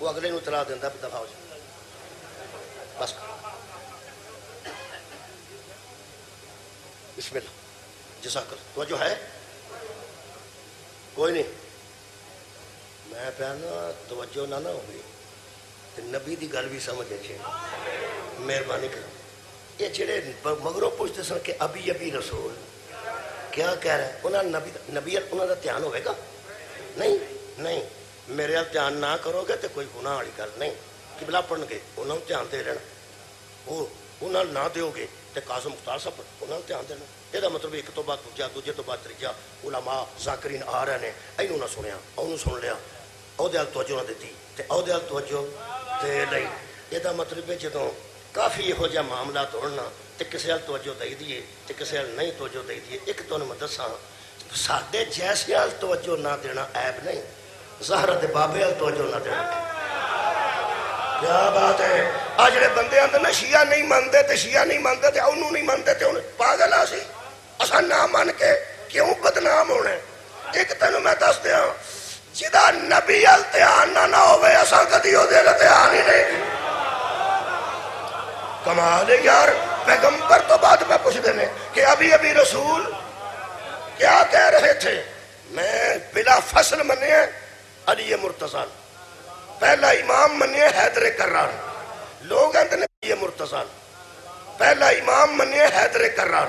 وہ اگلے نو اطلاع دینا بھی دفاع ہو جائے بس۔ بسم اللہ جزاک اللہ۔ توجہ ہے کوئی نہیں؟ میں پیا نا توجہ نہ ہوگی نبی دی گل بھی سمجھ اچھے، مہربانی کرو۔ یہ جڑے مگروں پوچھتے سن کہ ابھی ابھی رسول کیا کہہ رہے ہیں، انہوں نے نبی انہوں کا دھیان ہوئے گا؟ نہیں نہیں، میرے دھیان نہ کرو گے تو کوئی گناہ والی گل نہیں۔ قبلہ پڑھن گے انہوں دھیان دے لینا، وہ انہوں نہ دیو گے تو قاسم مختار صاحب انہوں دھیان دینا۔ یہ مطلب ایک تو بعد دوجا، دوجے تو بعد تیجا، علماء ذاکرین آ رہے ہیں، اینوں نہ سنیا انہوں سن لیا، عہدے وال توجہ نہ دیتی تے عہدے وال توجہ تے نہیں۔ یہ مطلب ہے جدوں کافی یہو جہا معاملات ہونا تو کسی وال توجہ دے دیے تو کسی وال نہیں توجہ دے دیے۔ ایک تمہیں میں دساں ساڈے جیسے وال توجہ نہ دینا عیب نہیں، زہرا دے بابے وال توجہ نہ دینا کیا بات ہے۔ آ جڑے بندے آندے نا شیعہ نہیں مانتے تے شیعہ نہیں مانتے تے انہوں نہیں مانتے تے انہیں پاگل آ سی اساں نہ مان کے کیوں بدنام ہونا ہے۔ ایک تینوں میں دس دیا جدا نبی وال دھیان نہ ہوئے اساں کدی او دے دھیان ہی نہیں۔ کمال ہے یار، پیغمبر تو بعد میں پوچھ دینے کہ ابھی ابھی رسول کیا کہہ رہے تھے۔ میں بلا فصل منے علی مرتضی، پہلا امام منے حیدر کرار، لوگ آندے نے علی مرتضی پہلا امام منے حیدر کرار،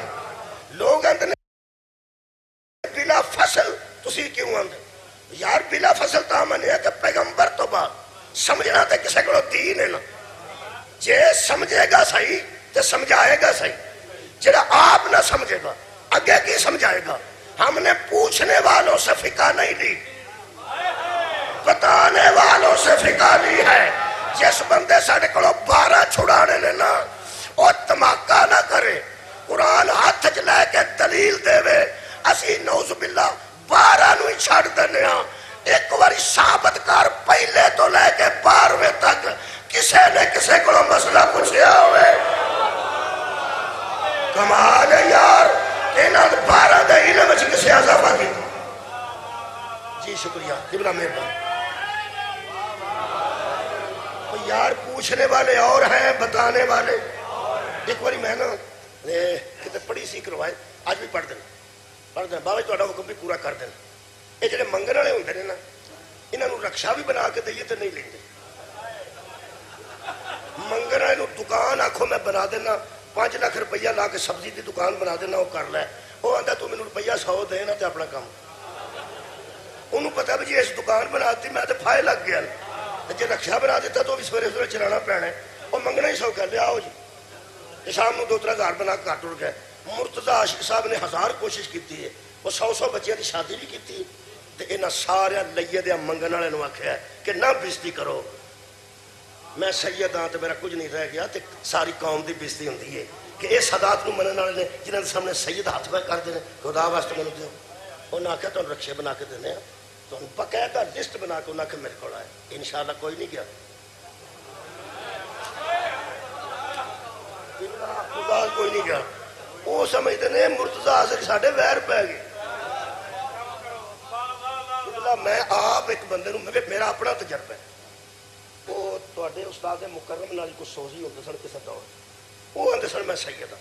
لوگ آندے نے بلا فصل تسی کیوں آندے یار؟ بلا فصل تا منے کہ پیغمبر تو بعد سمجھنا تے کسے کو دین ہے نا، جے سمجھے گا صحیح تے سمجھائے گا صحیح، جڑا آپ نہ سمجھے گا اگے کی سمجھائے گا۔ ہم نے پوچھنے والوں سے فقہ نہیں لی، بتانے والوں سے فقہ لی ہے۔ جس بندے ساڑھے کلو 12 چھڑانے لینا اور تماکہ نہ کرے، قرآن ہاتھ لے کے دلیل دے وے، اسی نعوذ باللہ 12 نو ہی چھاڑ دینے ہاں۔ ایک واری ثابت کار پہلے تو لے کے 12ویں تک کسے نے کسے کو مسئلہ پوچھیا ہوئے۔ کمال ہے یار، انہاں 12 دے علم وچ کسے اضافہ کی۔ جی شکریہ قبلہ مہربان۔ یار پوچھنے والے اور ہیں، بتانے والے۔ ایک باری میں نا کتے پڑھی سی کروائے، آج بھی پڑھ دینا بابا جی تہاڈا حکم بھی پورا کر دینا۔ یہ جڑے منگن والے ہوندے نے نا، انہاں نوں رکشا بھی بنا کے دئیے تے نہیں لیندے۔ منگن والے نوں دکان آکھو میں بنا دینا، 5 لاکھ روپیہ لا کے سبزی دی دکان بنا دینا، وہ کر لے۔ وہ آندا تو مینوں روپیہ 100 دینا تے اپنا کام۔ انہوں پتہ بھی جی اس دکان بنا دی میں تے فائے لگ گیا، جی رکشا بنا دیتا تو بھی سویرے سویرے چلانا پینا ہے۔ وہ منگنا ہی سو کر لیا آؤ جی، شام کو 2-3 ہزار بنا کے کٹ اڑ گئے۔ مرتضی عاشق صاحب نے 1000 کوشش کی ہے، وہ 100 بچیاں کی شادی بھی کی، تو انہاں سارے لئیے دیا منگن والے نوں آکھیا کہ نہ بےزتی کرو، میں سید ہاں تو میرا کچھ نہیں رہ گیا، تو ساری قوم کی بےزتی ہوندی ہے کہ یہ سادات نوں منن والے نے جنہاں دے سامنے سید ہاتھ پہ کر دینے، خدا واسطے مینوں دیو۔ انہاں آکھیا تمہیں رکشے بنا کے دینے ہیں، تو باقاعدہ لسٹ بنا کے انہاں کہ میرے کو آئے، انشاءاللہ کوئی نہیں گیا۔ کوئی نہیں گیا، وہ سمجھتے ہیں مرتضی عاشق ساڈے ویر پہ گئے۔ میں آپ ایک بندے نوں، میرا اپنا تجربہ ہے، وہ ਤੁਹਾਡੇ ਉਸਤਾਦ ਮੁਕਰਮ ਨਾਲ ਕੋਈ ਸੋਝੀ ਹੁੰਦੇ ਸਨ ਕਿਸੇ ਦੌਰ, ਉਹ ਆਂਦੇ ਸਨ ਮੈਂ ਸੈਯਦ ਹਾਂ।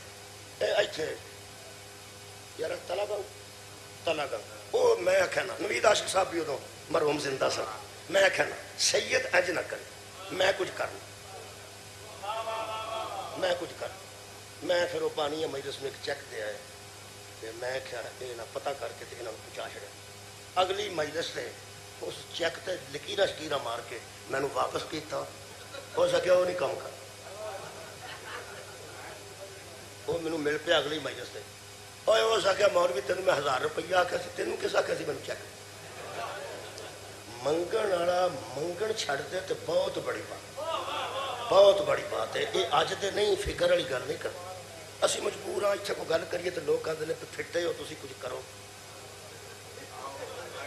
ਇਹ ਇੱਥੇ ਯਾਰ ਤਲਾਗਾ ਉਹ ਮੈਂ ਆਖਿਆ ਨਾ, ਨਵੀਦ ਆਸ਼ਿਕ ਸਾਹਿਬ ਵੀ ਉਦੋਂ ਮਰਹੂਮ ਜ਼ਿੰਦਾ ਸਨ। ਮੈਂ ਆਖਿਆ ਨਾ ਸੈਯਦ ਇੰਜ ਨਾ ਕਰੇ, ਮੈਂ ਕੁਝ ਕਰਨਾ, ਮੈਂ ਕੁਝ ਕਰ। ਮੈਂ ਫਿਰ ਉਹ ਪਾਣੀ ਹੈ ਮਜਲਿਸ ਨੂੰ ਇੱਕ ਚੈੱਕ ਦੇ ਆਇਆ ਤੇ ਮੈਂ ਕਿਹਾ ਇਹ ਨਾ ਪਤਾ ਕਰਕੇ ਤੇ ਇਹਨਾਂ ਨੂੰ ਪਹੁੰਚਾ ਛੜਿਆ। ਅਗਲੀ ਮਜਲਿਸ ਤੇ ਉਸ ਚੈੱਕ ਤੇ ਲਕੀਰਾਂ ਸ਼ਕੀਰਾਂ ਮਾਰ ਕੇ ਮੈਨੂੰ ਵਾਪਸ ਕੀਤਾ। ਹੋ ਸਕਿਆ ਉਹ ਨਹੀਂ ਕੰਮ ਕਰ, ਉਹ ਮੈਨੂੰ ਮਿਲ ਪਿਆ ਅਗਲੀ ਮਜਲਿਸ ਤੇ। ਓਏ ਹੋ ਸਕਿਆ ਮੌਲਵੀ ਤੈਨੂੰ ਮੈਂ 1000 ਰੁਪਈਆ ਆਖਿਆ ਸੀ, ਤੈਨੂੰ ਕਿਸ ਆਖਿਆ ਸੀ ਮੈਨੂੰ ਚੈੱਕ। ਮੰਗਣ ਵਾਲਾ ਮੰਗਣ ਛੱਡ ਦੇ ਤੇ ਬਹੁਤ ਬੜੀ ਬਾਤ, ਬਹੁਤ ਬੜੀ ਬਾਤ ਹੈ। ਇਹ ਅੱਜ ਤੇ ਨਹੀਂ, ਫਿਕਰ ਵਾਲੀ ਗੱਲ ਨਹੀਂ ਕਰਨੀ। ਅਸੀਂ ਮਜਬੂਰ ਹਾਂ, ਇੱਥੇ ਕੋਈ ਗੱਲ ਕਰੀਏ ਤੇ ਲੋਕ ਕਹਿੰਦੇ ਨੇ ਫਿੱਟੇ ਹੋ ਤੁਸੀਂ, ਕੁਝ ਕਰੋ।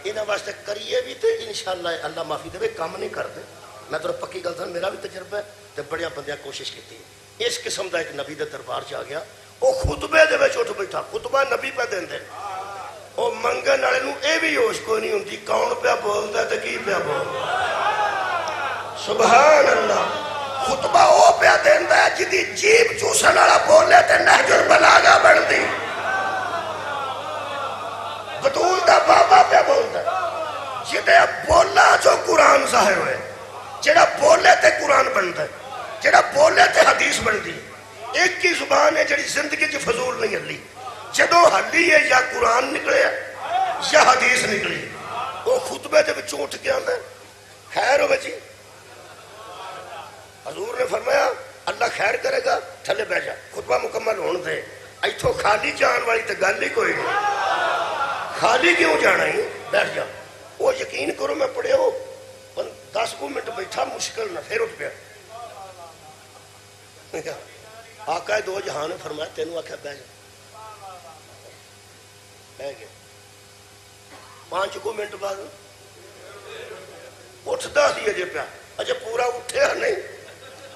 ਇਹਨਾਂ ਵਾਸਤੇ ਕਰੀਏ ਵੀ ਤੇ ਇਨਸ਼ਾਅੱਲਾ ਅੱਲਾ ਮਾਫੀ ਦੇਵੇ, ਕੰਮ ਨਹੀਂ ਕਰਦੇ। ਮੈਂ ਤੁਹਾਨੂੰ ਪੱਕੀ ਗੱਲ ਦੱਸਾਂ, ਮੇਰਾ ਵੀ ਤਜਰਬਾ ਹੈ ਤੇ ਬੜਿਆਂ ਬੰਦਿਆਂ ਕੋਸ਼ਿਸ਼ ਕੀਤੀ। ਇਸ ਕਿਸਮ ਦਾ ਇੱਕ ਨਬੀ ਦੇ ਦਰਬਾਰ 'ਚ ਆ ਗਿਆ, ਉਹ ਖੁਤਬੇ ਦੇ ਵਿੱਚ ਉੱਠ ਬੈਠਾ, ਖੁਤਬਾ ਨਬੀ ਪਾ ਦਿੰਦੇ। ਉਹ ਮੰਗਣ ਵਾਲੇ ਨੂੰ ਇਹ ਵੀ ਹੋਸ਼ ਕੋਈ ਨਹੀਂ ਹੁੰਦੀ ਕੌਣ ਪਿਆ ਬੋਲਦਾ ਤੇ ਕੀ ਪਿਆ ਬੋਲਦਾ। ਸੁਭਾਨ ਅੱਲਾਹ। ਖੁਤਬਾ ਉਹ ਪਿਆ ਦਿੰਦਾ ਜਿਹਦੀ ਜੀਭ ਚੂਸਣ ਵਾਲਾ ਬੋਲੇ ਤੇ ਨਹਿਜੁਲ ਬਲਾਗਾ ਬਣਦੀ। ਬਤੂਲ ਦਾ ਬਾਬਾ ਪਿਆ ਬੋਲਦਾ, ਜਿਹਦੇ ਬੋਲਾ ਚੋਂ ਕੁਰਾਨ ਜ਼ਾਹਿਰ ਹੋਏ, ਜਿਹੜਾ ਬੋਲੇ ਤੇ ਕੁਰਾਨ ਬਣਦਾ, ਜਿਹੜਾ ਬੋਲੇ ਤੇ ਹਦੀਸ ਬਣਦੀ। ਇੱਕ ਹੀ ਜ਼ੁਬਾਨ ਹੈ ਜਿਹੜੀ ਜ਼ਿੰਦਗੀ 'ਚ ਫਜ਼ੂਲ ਨਹੀਂ ਹੱਲੀ। ਜਦੋਂ ਹੱਲੀ ਹੈ ਜਾਂ ਕੁਰਾਨ ਨਿਕਲਿਆ ਜਾਂ ਹਦੀਸ ਨਿਕਲੀ। ਉਹ ਖੁਤਬੇ ਦੇ ਵਿੱਚੋਂ ਉੱਠ ਕੇ ਆਉਂਦਾ, ਖੈਰ ਹੋਵੇ ਜੀ। ਹਜ਼ੂਰ ਨੇ ਫਰਮਾਇਆ ਅੱਲਾ ਖੈਰ ਕਰੇਗਾ, ਥੱਲੇ ਬਹਿ ਜਾ, ਖੁਤਬਾ ਮੁਕੰਮਲ ਹੋਣ ਦੇ। ਇੱਥੋਂ ਖਾਲੀ ਜਾਣ ਵਾਲੀ ਤਾਂ ਗੱਲ ਹੀ ਕੋਈ ਨਹੀਂ, ਖਾਲੀ ਕਿਉਂ ਜਾਣਾ ਹੀ, ਬੈਠ ਜਾ। ਉਹ ਯਕੀਨ ਕਰੋ ਮੈਂ ਪੜਿਆ 10 ਮਿੰਟ ਬੈਠਾ ਮੁਸ਼ਕਿਲ ਨਾ, ਫਿਰ ਉੱਠ ਪਿਆ। ਆਕਾ ਦੋ ਜਹਾਨ ਨੇ ਫਰਮਾਇਆ ਤੈਨੂੰ ਆਖਿਆ ਬਹਿ ਜਾ, ਬਹਿ ਗਿਆ। 5 ਮਿੰਟ ਬਾਅਦ ਉੱਠਦਾ ਸੀ ਅਜੇ ਪਿਆ, ਅਜੇ ਪੂਰਾ ਉੱਠਿਆ ਨਹੀਂ।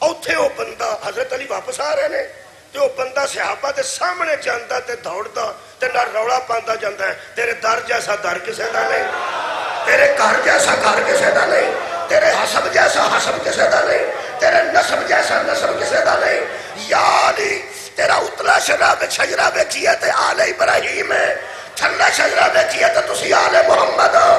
ਉੱਥੇ ਉਹ ਬੰਦਾ ਹਜ਼ਰਤ ਅਲੀ ਵਾਪਸ ਆ ਰਹੇ ਨੇ ਤੇ ਉਹ ਬੰਦਾ ਸਹਾਬਾ ਦੇ ਸਾਹਮਣੇ ਜਾਂਦਾ ਤੇ ਦੌੜਦਾ ਤੇ ਨਾਲ ਰੌਲਾ ਪਾਉਂਦਾ ਜਾਂਦਾ, ਤੇਰੇ ਦਰ ਜੈਸਾ ਦਰ ਕਿਸੇ ਦਾ ਨਹੀਂ, ਤੇਰੇ ਘਰ ਜੈਸਾ ਘਰ ਕਿਸੇ ਦਾ ਨਹੀਂ, ਤੇਰੇ ਹਸਬ ਜੈਸਾ ਹਸਬ ਕਿਸੇ ਦਾ ਨਹੀਂ, ਤੇਰੇ ਨਸਬ ਜੈਸਾ ਨਸਬ ਕਿਸੇ ਦਾ ਨਹੀਂ। ਯਾ ਅਲੀ ਤੇਰਾ ਉਤਲਾ ਸ਼ਰਾਬ ਸ਼ਜਰਾ ਵੇਚੀ ਹੈ ਤੇ ਆਲੇ ਇਬਰਾਹੀਮ ਹੈ, ਥੱਲੇ ਸ਼ਜਰਾ ਵੇਚੀ ਹੈ ਤੇ ਤੁਸੀਂ ਆਲੇ ਮੁਹੰਮਦ ਹੋ।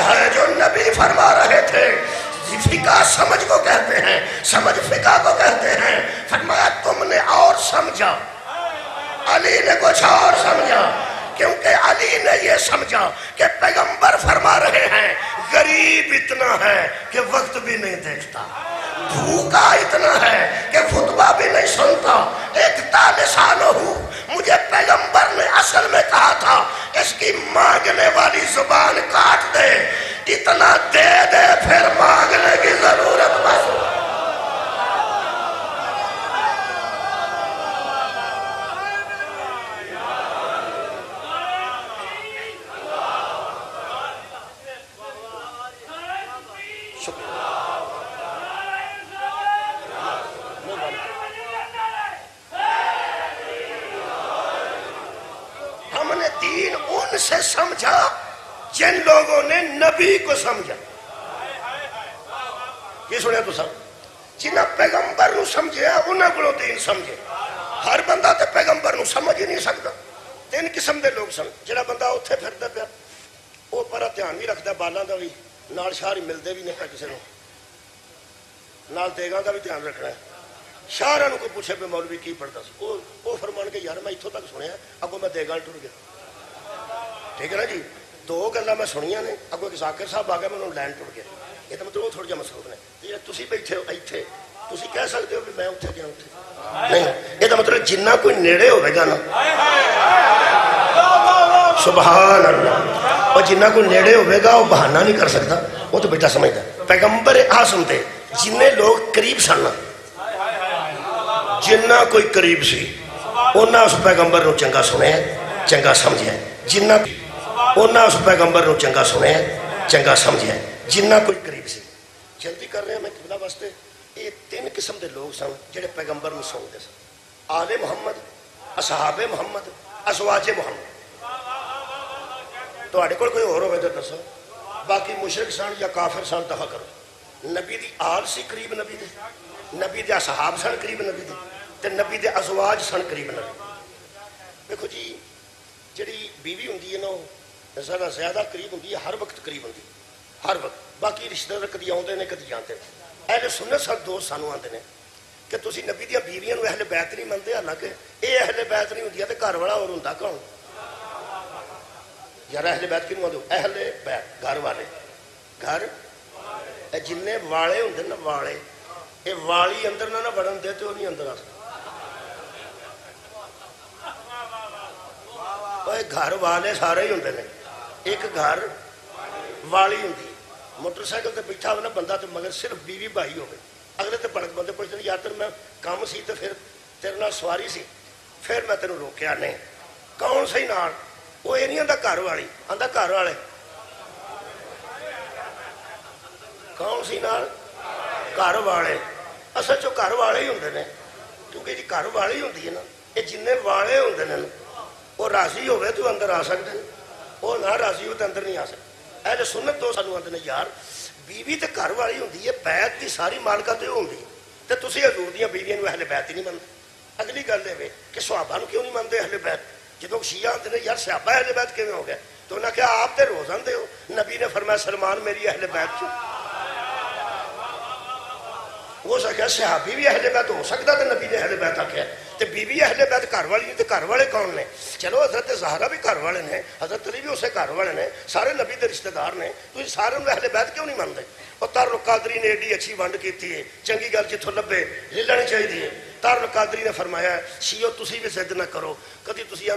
ہے جو نبی فرما رہے تھے فقہ سمجھ کو کہتے ہیں، سمجھ فقہ کو کہتے ہیں، فرمایا تم نے اور سمجھا، علی نے کچھ اور سمجھا، کیونکہ علی نے یہ سمجھا کہ پیغمبر فرما رہے ہیں غریب اتنا ہے کہ وقت بھی نہیں دیکھتا، بھوکا اتنا ہے کہ خطبہ بھی نہیں سنتا، 41 سال ہوں مجھے پیغمبر نے اصل میں کہا تھا اس کی مانگنے والی زبان کاٹ دے، اتنا دے دے پھر مانگنے کی ضرورت بس۔ ہم نے دین ان سے سمجھا جن لوگوں نے نبی کو سمجھا، یہ سنیا تو سب جنہیں پیغمبر نو سمجھیا انہوں کو دین سمجھے، ہر بندہ تے پیغمبر نو سمجھ ہی نہیں سکتا۔ تین قسم دے لوگ سن، جڑا بندہ اتھے پھردا پیا وہ پر دھیان بھی رکھدا، بالاں دا بھی نال شاہ ملدے بھی نہیں پہ کسی نو، نال دیگاں دا بھی دھیان رکھنا ہے۔ شاہراں نو کو پوچھے پہ مولوی کی پڑھدا سی، وہ فرمان کے یار میں اتھوں تک سنیا اگوں میں دیگاں ٹر گیا، ٹھیک ہے نا جی، دو گلاں میں سنیاں نے، اگوں ایک ذاکر صاحب آ گیا میں انہوں لین ٹر گیا، یہ تو مطلب وہ تھوڑا جہا مسئلہ نے، یہ تسی بیٹھے ہو ایتھے تسی کہہ سکتے ہو کہ میں اتھے گیا اتھے نہیں، یہ تو مطلب جنہ کوئی نیڑے ہوئے گا نا، سبحان اللہ، اور جنہ کوئی نیڑے ہوئے گا وہ بہانہ نہیں کر سکتا، وہ تو بیٹا سمجھتا۔ پیغمبر آسم دے جنہیں لوگ قریب سننا، جنہ کوئی قریب سی انہاں اس پیغمبر نو چنگا سنے چنگا سمجھے، جنہ انہاں اس پیغمبر نو چنگا سنے چنگا سمجھے، جنہ کوئی قریب سی۔ جلدی کر رہے ہیں میں قبلہ واسطے، یہ تین قسم دے لوگ سن جڑے پیغمبر نو سنتے سن، آل محمد، اصحاب محمد، ازواج محمد۔ تواڈے کول کوئی اور ہوے تے دسو، باقی مشرک سن یا کافر سن دفع کرو۔ نبی دی آل سی قریب نبی دے، نبی دے اصحاب سن قریب نبی دے، تے نبی دے ازواج سن قریب نبی۔ دیکھو جی جڑی بیوی ہوندی ہے نا ذرا زیادہ قریب ہوندی ہے، ہر وقت قریب ہوندی ہے، ہر وقت۔ باقی رشتہ دار کدی آؤندے نے کدی جاندے نے۔ اہل سنت سب دوست سانو آندے نے کہ تسی نبی دیاں بیویاں نو اہل بیت نہیں منتے، حالانکہ اے اہل بیت نہیں ہوندیاں تے گھر والا اور ہوندا کون؟ یار اہل بیت کینوں آندے؟ اہل بیت گھر والے، گھر جننے والے ہوندے نا والے، اے والی اندر نہ بڑھن دے تے وہ نہیں اندر آ سکتا۔ گھر والے سارے ہی ہوندے نے، ایک گھر والی ہوندی، موٹر سائیکل تے بیٹھا ہونا بندہ تے مگر صرف بیوی بھائی ہوگی، اگلے تے بڑک بندے پوچھتے ہیں یار تیرے میں کام سی تے پھر تیرے نال سواری سی، پھر میں تینوں روکیا نہیں، کون سی نال؟ وہ یہ نہیں آندا گھر والی، آندا گھر والے۔ کون سی نال؟ گھر والے۔ اصل چو گھر والے ہی ہوندے نے، کیونکہ جی گھر والی ہوندی ہے نا، یہ جن والے ہوندے نے وہ راضی ہوئے تو اندر آ سکتے ہیں، وہ نہ راضی ہو تو اندر نہیں آ سکتے۔ اہل سنت تو سانو آندے نے یار بیوی تے گھر والی ہوندی ہے، بیت دی ساری مالکہ تے ہوندی ہے، تے تسی حضور دیاں بیویاں نو اہل بیت ہی نہیں منتے۔ اگلی گل یہ کہ صحابہ نو کیوں نہیں منتے اہل بیت؟ جدوں شیعہ آندے نے یار صحابہ اہل بیت کیویں ہو گئے؟ تو انہاں کہا آپ تے روز آندے ہو، نبی نے فرمایا سلمان میری اہل بیت چ۔ وہ سکیا صحابی بھی اہل بیت ہو سکتا تو نبی نے اہل بیت آکھیا، تے بی بی اہل بیت گھر والی نہیں، تے گھر والے کون نے؟ چلو حضرت زہرا بھی گھر والے نے، حضرت علی بھی اسے گھر والے نے، سارے نبی دے رشتہ دار نے، تو سارے اہل بیت کیوں نہیں منتے؟ اور تارو قادری نے ایڈی اچھی ونڈ کیتی ہے، چنگی گل جتھوں لبے لے لینی چاہیے۔ تارو قادری نے فرمایا شیعو تسی بھی ضد نہ کرو، کدی تسی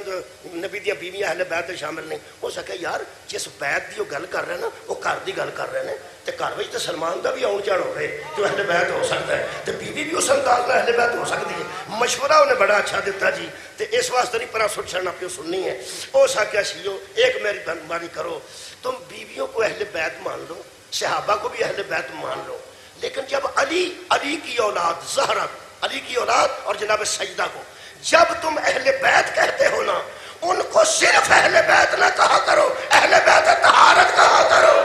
نبی دیاں بیویاں اہل بیت شامل نہیں۔ ہو سکے یار جس بیت دی وہ گل کر رہے ہیں نا وہ گھر دی گل کر رہے ہیں، تے گھر وچ تے سلمان دا بھی آن جان ہوئے تو اہل بیت ہو سکتا ہے، تے بیوی بھی اس انداز نال اہل بیت ہو سکتی ہے۔ مشورہ انہیں بڑا اچھا دیتا جی، تے اس واسطے نہیں پرا سٹ چھڑنا پیو سننی ہے۔ ہو سکیا شیعو ایک میری باری کرو، تم بیویوں کو اہل بیت مان لو، صحابہ کو بھی اہل بیت مان لو، لیکن جب علی کی اولاد زہرا، علی کی اولاد اور جناب سیدہ کو جب تم اہل بیت کہتے ہو نا، ان کو صرف اہل بیت نہ کہا کرو، اہل بیت طہارت کہا کرو۔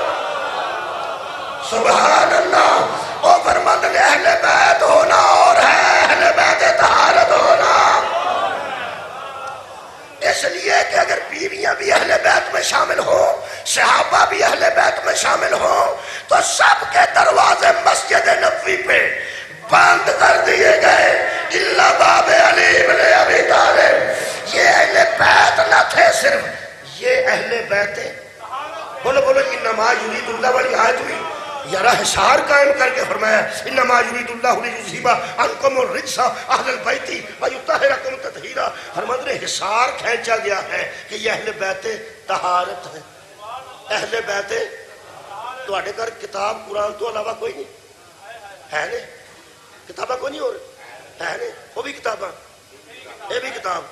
سبحان اللہ۔ او فرماتے ہیں اہل بیت ہونا اور ہے اہل بیت طہارت ہونا۔ اس لیے کہ اگر بیویاں بھی اہل بیت میں شامل ہوں، صحابہ بھی اہل بیت میں شامل ہوں، تو سب کے دروازے مسجد نبوی پہ بند کر دیے گئے الا باب علی بن ابی طالب۔ یہ اہل بیت نہ تھے صرف، یہ اہل بیت ہیں۔ بولو بولو، انما یرید اللہ والی آیت ہوئی، یارا حصار قائم کر کے فرمایا انما یرید اللہ لیذھب عنکم الرجس اہل البیت ویطہرکم تطہیرا۔ فرماتے ہیں حصار کھینچا گیا ہے کہ یہ اہل بیت طہارت ہے، اہل بیت۔ تواڈے گھر کتاب قرآن تو علاوہ کوئی نہیں ہے نے؟ کتاباں کوئی نہیں ہو رہی ہے نے؟ وہ بھی کتاباں، یہ بھی کتاب،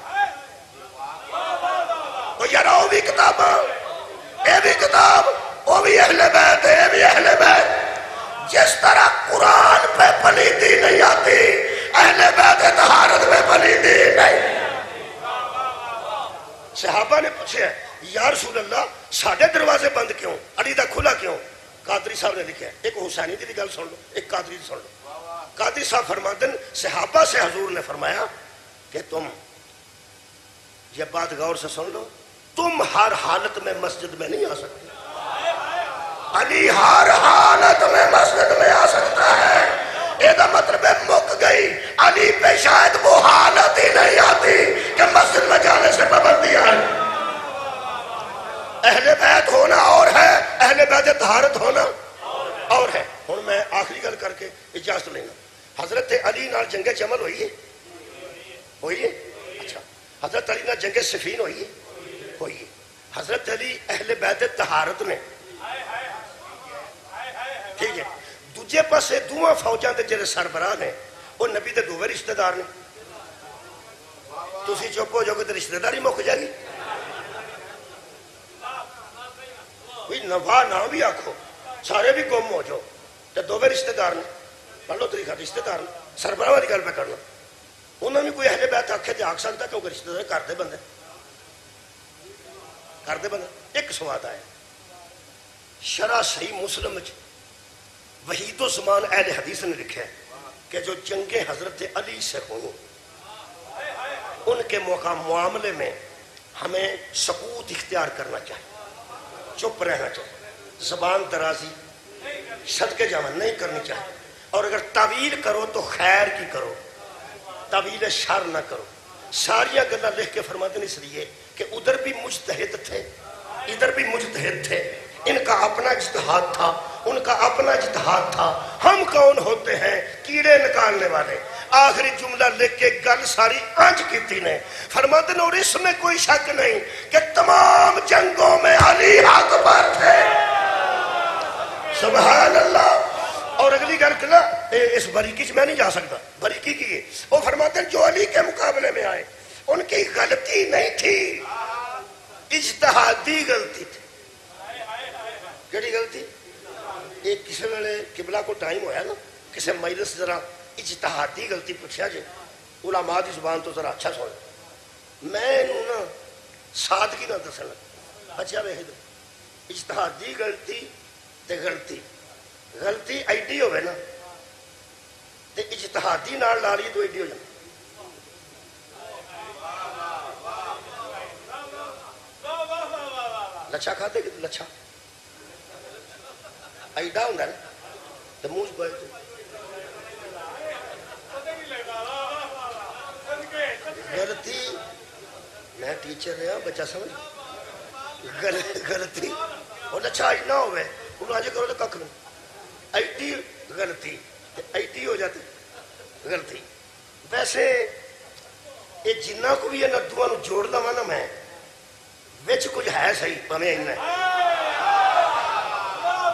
وہ یارا وہ بھی کتاباں، یہ بھی کتاب، وہ بھی اہل بیت ہے، یہ بھی اہل بیت۔ جس طرح قرآن پہ پلیدی نہیں آتی، اہل بیت طہارت پہ پلیدی نہیں۔ صحابہ نے پوچھا یا رسول اللہ ساڑھے دروازے بند کیوں، علی دا کھلا کیوں؟ قادری صاحب نے لکھا ہے، ایک حسینی دی گل سن لو، ایک قادری دی سن لو۔ قادری صاحب فرماتے ہیں صحابہ سے حضور نے فرمایا کہ تم یہ بات غور سے سن لو، تم ہر حالت میں مسجد میں نہیں آ سکتے، علی ہر حالت میں مسجد میں آ سکتا ہے۔ یہ مطلب ہے مک گئی، علی پہ شاید وہ حالت ہی نہیں آتی کہ مسجد میں جانے سے پابندی ہے۔ اہل بیت ہونا اور ہے، اہل بیت طہارت ہونا اور ہے۔ ہن میں آخری گل کر کے اجازت لینا۔ حضرت علی نال جنگ جمل ہوئی ہے؟ ہوئی ہے؟ اچھا، حضرت علی نال جنگ صفین ہوئی ہے؟ ہوئی ہے۔ حضرت علی اہل بیت طہارت نے، ٹھیک ہے۔ دوجے پاسے دوواں فوجاں دے جڑے سربراہ نے وہ نبی دے دوویں رشتہ دار نے۔ تسی چپ ہو جاؤ گے تو رشتہ داری مک جائے گی۔ کوئی نوا نہ بھی آکھو، سارے بھی گم ہو جاؤ تو دوویں رشتہ دار نے، پڑھ لو طریقہ، رشتہ دار نے۔ سربراہ والی گل میں کرنا، انہوں نے کوئی اہل بیت آکھے تے آکھ سکتا کیونکہ رشتہ دار کردے بندے، کردے بندے۔ ایک سواد آیا شرح صحیح مسلم وچ وحید الزمان اہل حدیث نے لکھا ہے کہ جو جنگیں حضرت علی سے ہوں ان کے معاملے میں ہمیں سکوت اختیار کرنا چاہیے، چپ رہنا چاہیے، زبان درازی صدقے جمع نہیں کرنی چاہیے، اور اگر تعویل کرو تو خیر کی کرو، تعویل شر نہ کرو۔ ساریاں گلاں لکھ کے فرماتے ہیں اس لیے کہ ادھر بھی مجتہد تھے، ادھر بھی مجتہد تھے، ان کا اپنا اجتہاد تھا، ان کا اپنا اجتہاد تھا۔ ہم کون ہوتے ہیں؟ کیڑے نکالنے والے۔ آخری جملہ لکھ کے گل ساری آنج کیتی نے، فرماتے ہیں اور اس میں کوئی شک نہیں کہ تمام جنگوں میں علی حق پر تھے۔ سبحان اللہ۔ اور اگلی گل کلا اس باریکی سے میں نہیں جا سکتا، باریکی کی ہے، وہ فرماتے ہیں جو علی کے مقابلے میں آئے ان کی غلطی نہیں تھی، اجتہادی غلطی تھی۔ کیڑی غلطی؟ ایک کسی ویلے قبلہ کو ٹائم ہویا نا، کسی مجلس ذرا اجتہادی غلطی پوچھا جائے، علماء دی زبان تو ذرا اچھا سن، میں انہوں نا سادگی نہ دسن لگا۔ اچھا ویکھ دو، اجتہادی غلطی تے غلطی ایڈی ہوئے نا تے اجتہادی نال لا لی تو ایڈی ہو جائے۔ لچھا کھاتے کہ لچھا ایڈا ہوں نا تو منہ پہ غلطی، میں ٹیچر رہا بچہ سمجھ، غلطی اور لچھا ایڈا ہوئے انہوں آج کرو تو ککھ نہیں، ایڈی غلطی ایڈی ہو جاتی غلطی۔ ویسے یہ جنہ کو بھی یہ ندواں جوڑ دوا نا میں وچ کچھ ہے صحیح پویں ان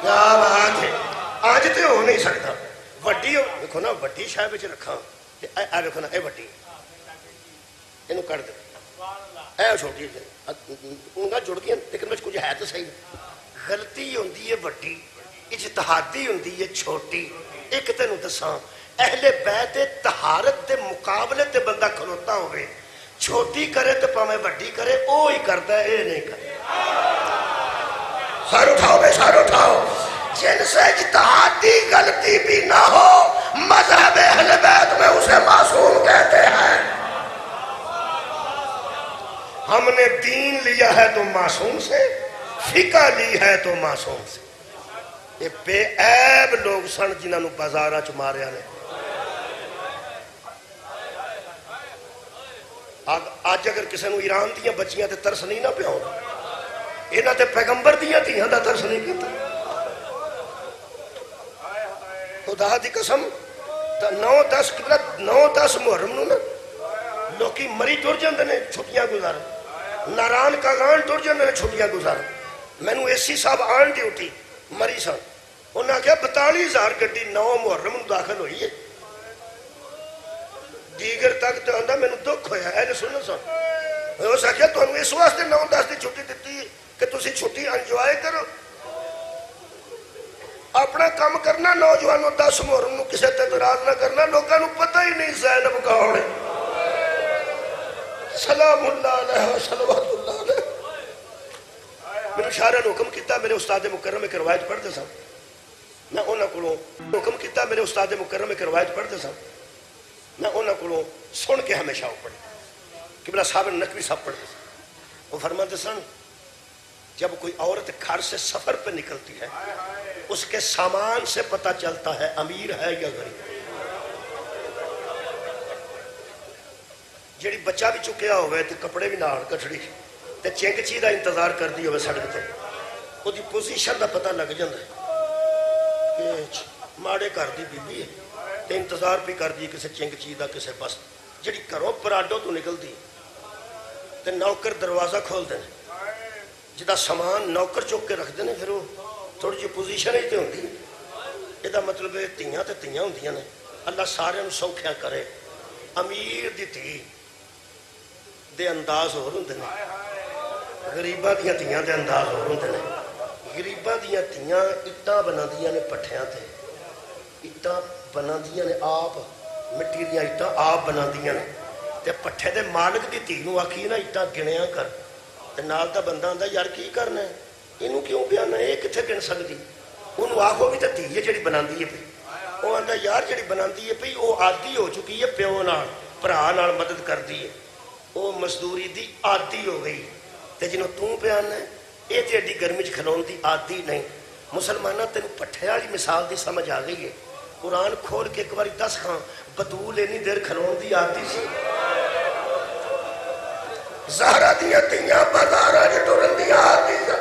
کیا بات ہے، آج تو ہو نہیں سکتا۔ وڈی دیکھو نا، وڈی شاہ بچ رکھا، اے دیکھو نا، اے وڈی یہ کر دے، اے چھوٹی انگاں جڑ گیا لیکن بچ کچھ ہے تو صحیح۔ غلطی ہوندی ہے وڈی، اجتہادی ہوندی ہے چھوٹی۔ ایک تینوں دساں، اہل بیت طہارت دے مقابلے تے بندہ کھلوتا ہوئے، چھوٹی کرے تو پاویں وڈی کرے، وہ ہی کرتا ہے، یہ نہیں کرے۔ سر اٹھاؤ بے سر اٹھاؤ۔ جن سے اجتہادی غلطی بھی نہ ہو مذہب اہل بیت میں اسے معصوم کہتے ہیں۔ ہم نے دین لیا ہے تو معصوم سے، فقہ لی ہے تو معصوم سے۔ یہ بے عیب لوگ سن جنہوں نے بازاراں چ ماریا نے۔ اج اگر کسی نے ایران دیاں بچیاں تے ترس نہیں نہ پیا ہونا، انہاں تے پیغمبر دیاں دھیاں دا ترس نہیں کیتا۔ خدا دی قسم 9-10 محرم نو نا لوکی مری ٹر جاندے نے چھٹیاں گزار، ناران کاغان ٹر جاندے نے چھٹیاں گزار۔ مینوں اے سی صاحب آن ڈیوٹی مری سن، انہاں کہا 42,000 گڈی 9 محرم نو داخل ہوئی ہے دیگر تک۔ تو آندا مینوں دکھ ہویا اے سنو سن، اس آخیا تمہیں اس واسطے 9-10 دی چھٹی دیتی کہ تسی چھٹی انجوائے کرو، اپنا کام کرنا۔ نوجوانوں 10 محرم نو کسی تے اعتراض نہ کرنا، لوگوں کو پتہ ہی نہیں زینب کون ہے۔ سلام اللہ علیہ صلوات اللہ علیہ۔ میرے شاعرہ نے حکم کیتا، میرے استاد مکرم ایک روایت پڑھتے سن، میں انہاں کولوں حکم کیتا، میرے استاد مکرم ایک روایت پڑھتے سن، میں انہاں کولوں سن کے ہمیشہ وہ پڑھی۔ قبلہ صاحب نقوی صاحب پڑھتے سن، وہ فرماتے سن جب کوئی عورت گھر سے سفر پہ نکلتی ہے اس کے سامان سے پتہ چلتا ہے امیر ہے یا غریب۔ جیڑی بچہ بھی چکیا ہوئے تے کپڑے بھی نال کٹڑی تے چنگچی دا انتظار کر دی ہوئے سڑک تے، وہ دی پوزیشن دا پتہ لگ جاندہ ہے کہ ماڑے کر دی بی بی ہے تے انتظار بھی کر دی کسے چنگچی دا کسے بس۔ جیڑی کرو پراڈو تو نکل دی تے نوکر دروازہ کھول دینے، جدا سامان نوکر چوک کے رکھ دینے، پھر وہ تھوڑی جی پوزیشن ہی تے ہوندی۔ یہ دا مطلب ہے تیاں تے تیاں ہوندیاں نے، اللہ سارے نو سوکھیاں کرے۔ امیر دی تھی دے انداز ہور ہوندے نے، غریباں دیاں تیاں دے انداز ہور ہوندے نے۔ غریباں دیاں تیاں اٹاں بناندیاں نے پٹھیاں تے، اٹاں بناندیاں نے آپ، مٹی دیاں اٹاں آپ بناندیاں نے تے پٹھے دے مالک دی تھی نو آکھی نا اٹاں گنیاں کر، تے نال دا بندہ آندا یار کی کرنا ہے اینوں کیوں پیانا ہے، یہ کتھے گن سکدی، اونوں آکھو بھی تے تھی ہے جڑی بناندی ہے پئی۔ وہ آندا یار جڑی بناندی ہے پئی وہ عادی ہو چکی ہے پیو نال بھرا نال مدد کردی ہے، وہ مزدوری دی عادی ہو گئی، تے جنوں تو پیانا ہے یہ تے ایڈی گرمی چ کھلون دی عادی نہیں۔ مسلماناں تینوں پٹھے والی مثال دی سمجھ آ گئی ہے، قرآن کھول کے ایک بار 10 خان بطول اینی دیر کھلون دی عادی سی۔ زہرا دیاں تیاں بازاراں وچ ٹرن دی عادی سی۔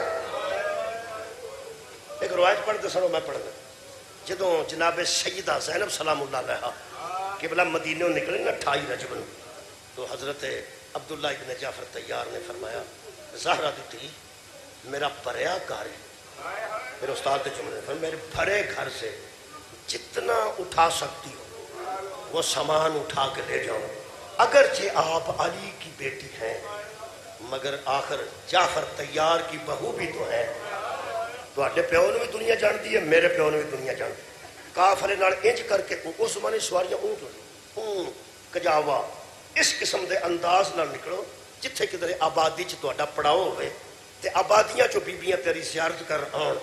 ایک روایت پڑھتے سنو، میں پڑھنا۔ جدوں جناب سیدہ زینب سلام اللہ علیہ قبلہ مدینہ نکلے نا 28 رجب نو، تو حضرت عبداللہ ابن جعفر طیار نے فرمایا زہرا دی تھی میرا بھریا گھر ہے، میرے استاد کے جملے فرمایا میرے بھرے گھر سے جتنا اٹھا سکتی ہو وہ سامان اٹھا کے لے جاؤ، اگرچہ آپ علی کی بیٹی ہیں مگر آخر جعفر طیار کی بہو بھی تو ہے، تو آڈے پیو نے بھی دنیا جانتی ہے، میرے پیو نے بھی دنیا جانتی ہے۔ کافرے نال انج کر کے اس مانے سواریاں اونٹ کجاوا اس قسم دے انداز نال نکلو جتھے کدھر آبادی چ تہاڈا پڑاؤ ہوئے تے آبادیاں چو بیبیاں تیری زیارت کر آن،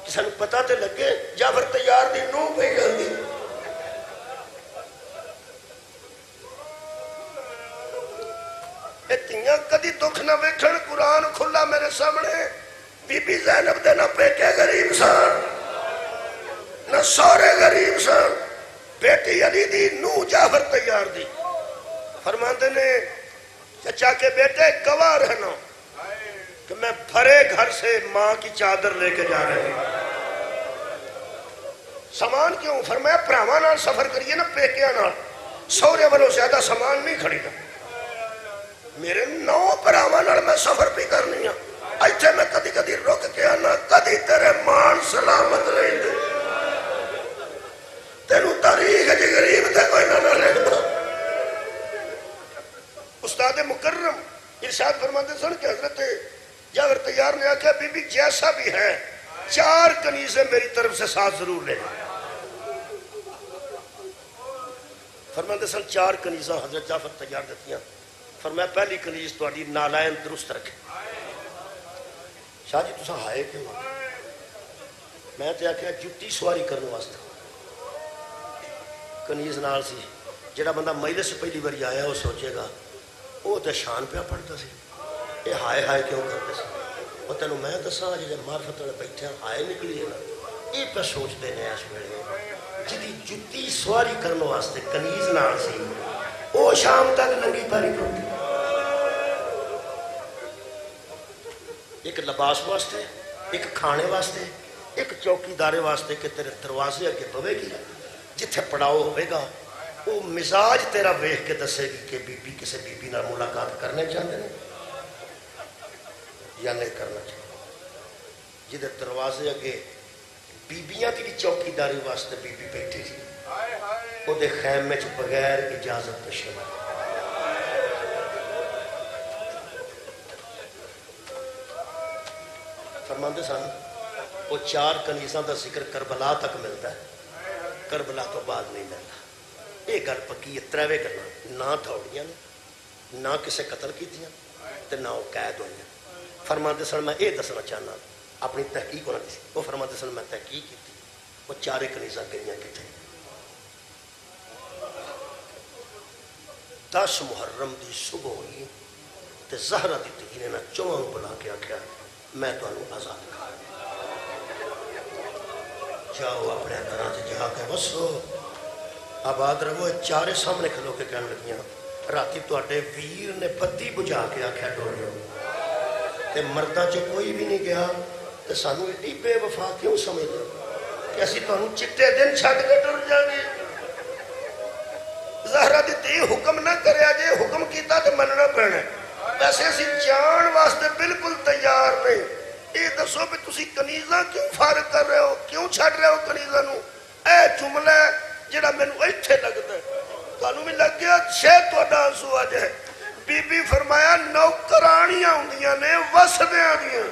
کسے نوں پتہ تے لگے جعفر طیار دی نوح پئی جاندی۔ تیاں کدی دکھ نہ ویکھن، قرآن کھلا میرے سامنے، بی بی زینب دے نہ پیکے غریب سن نہ سورے غریب سن، بیٹی علی دی نوح جعفر طیار دی۔ فرماندے نے چچا کے بیٹے گواہ رہنا کہ میں بھرے گھر سے ماں کی چادر لے کے جا رہے ہیں۔ سامان کیوں؟ فرمایا بھراواں نال سفر کریے نا پیکیاں نال، سورے والوں زیادہ سامان نہیں کھڑیدا، میرے 9 بھراواں نال میں سفر بھی کرنی ہاں، ایتھے میں کدی کدی رک کے آنا، کدی تیرے مان سلامت رہن دے، تینوں تاریخ جی غریب تے کوئی نہ لینا۔ استاد مکرم ارشاد فرماتے سن کہ حضرت جعفر طیار نے آکھا بی بی جیسا بھی ہے 4 کنیزیں میری طرف سے ساتھ ضرور لے لیں۔ فرماتے سن 4 کنیزاں حضرت جعفر طیار دیتیاں، فرمایا پہلی کنیز تہاڈی نالائن درست رکھے۔ شاہ جی تساں ہائے کیوں؟ میں تے آکھیا جُتی سواری کرنے واسطے کنیز نال سی، جڑا بندہ مجلس پہلی باری آیا وہ سوچے گا وہ تے شان پیا پڑھتا سی، یہ ہائے ہائے کیوں کرتے سن؟ وہ تینوں میں دساں جی معرفت والے بیٹھے ہائے نکلی ہے نا، یہ پہ سوچتے ہیں اس ویلے جدی جتی سواری کرنے واسطے کنیز نال سی وہ شام تک ننگی پاری کھڑوتی، ایک لباس واسطے، ایک کھانے واسطے، ایک چوکی دارے واسطے کہ تیرے دروازے اگے پوے گی جتھے پڑاؤ ہوئے گا وہ مزاج تیرا ویکھ کے دسے گی کہ بی بی کسے بی بی نال ملاقات کرنے چاہتے ہیں یا نہیں کرنا چاہتے۔ جدے دروازے اگے بیبیاں دی بھی چوکی داری واسطے بی بی بیٹھی سی وہ دے خیمے چ بغیر اجازت تو شمع فرماندے سن وہ 4 کنیزاں دا ذکر کربلا تک ملتا ہے، کربلا تو بعد نہیں ملتا۔ یہ گل پکی ہے، 3 گلاں نہ تھوڑیاں نے، نہ کسے قتل کیتیاں تے نہ وہ قید ہوئی۔ فرماندے سن میں یہ دسنا چاہنا اپنی تحقیق ہونا سی، وہ فرماندے سن میں تحقیق کی وہ 4 کنیزاں گئیاں کتنے 10 محرم دی صبح ہوئی تے زہرا دی تھی نے 4 بلا کے آخیا میں تمہیں آزاد کر جاؤ اپنے گھر سے جا کے بسو آباد رہو۔ 4 سامنے کھلو کے کہنے لگیاں راتی تے ویر نے بتی بجھا کے آخیا ڈوریو تے مردہ چ کوئی بھی نہیں گیا تے سانو ایڈی بے وفا کیوں سمجھ دو کہ اسی تمہیں چٹے دن چھڈ کے ٹر جانے۔ زہرا دی حکم نہ کریا جے حکم کیتا تے مننا پینا، ویسے اسی جان واسطے بالکل تیار نہیں۔ یہ دسو بھی تسی کنیزاں کیوں فارغ کر رہے ہو، کیوں چھڈ رہے ہو کنیزاں نو؟ اے جملہ ہے جڑا مینوں ایتھے لگدا ہے، تانوں بھی لگ گیا شاید تہاڈا آنسو آ جائے۔ بی بی فرمایا نوکرانیاں ہوندیاں نے وسدیاں دیاں،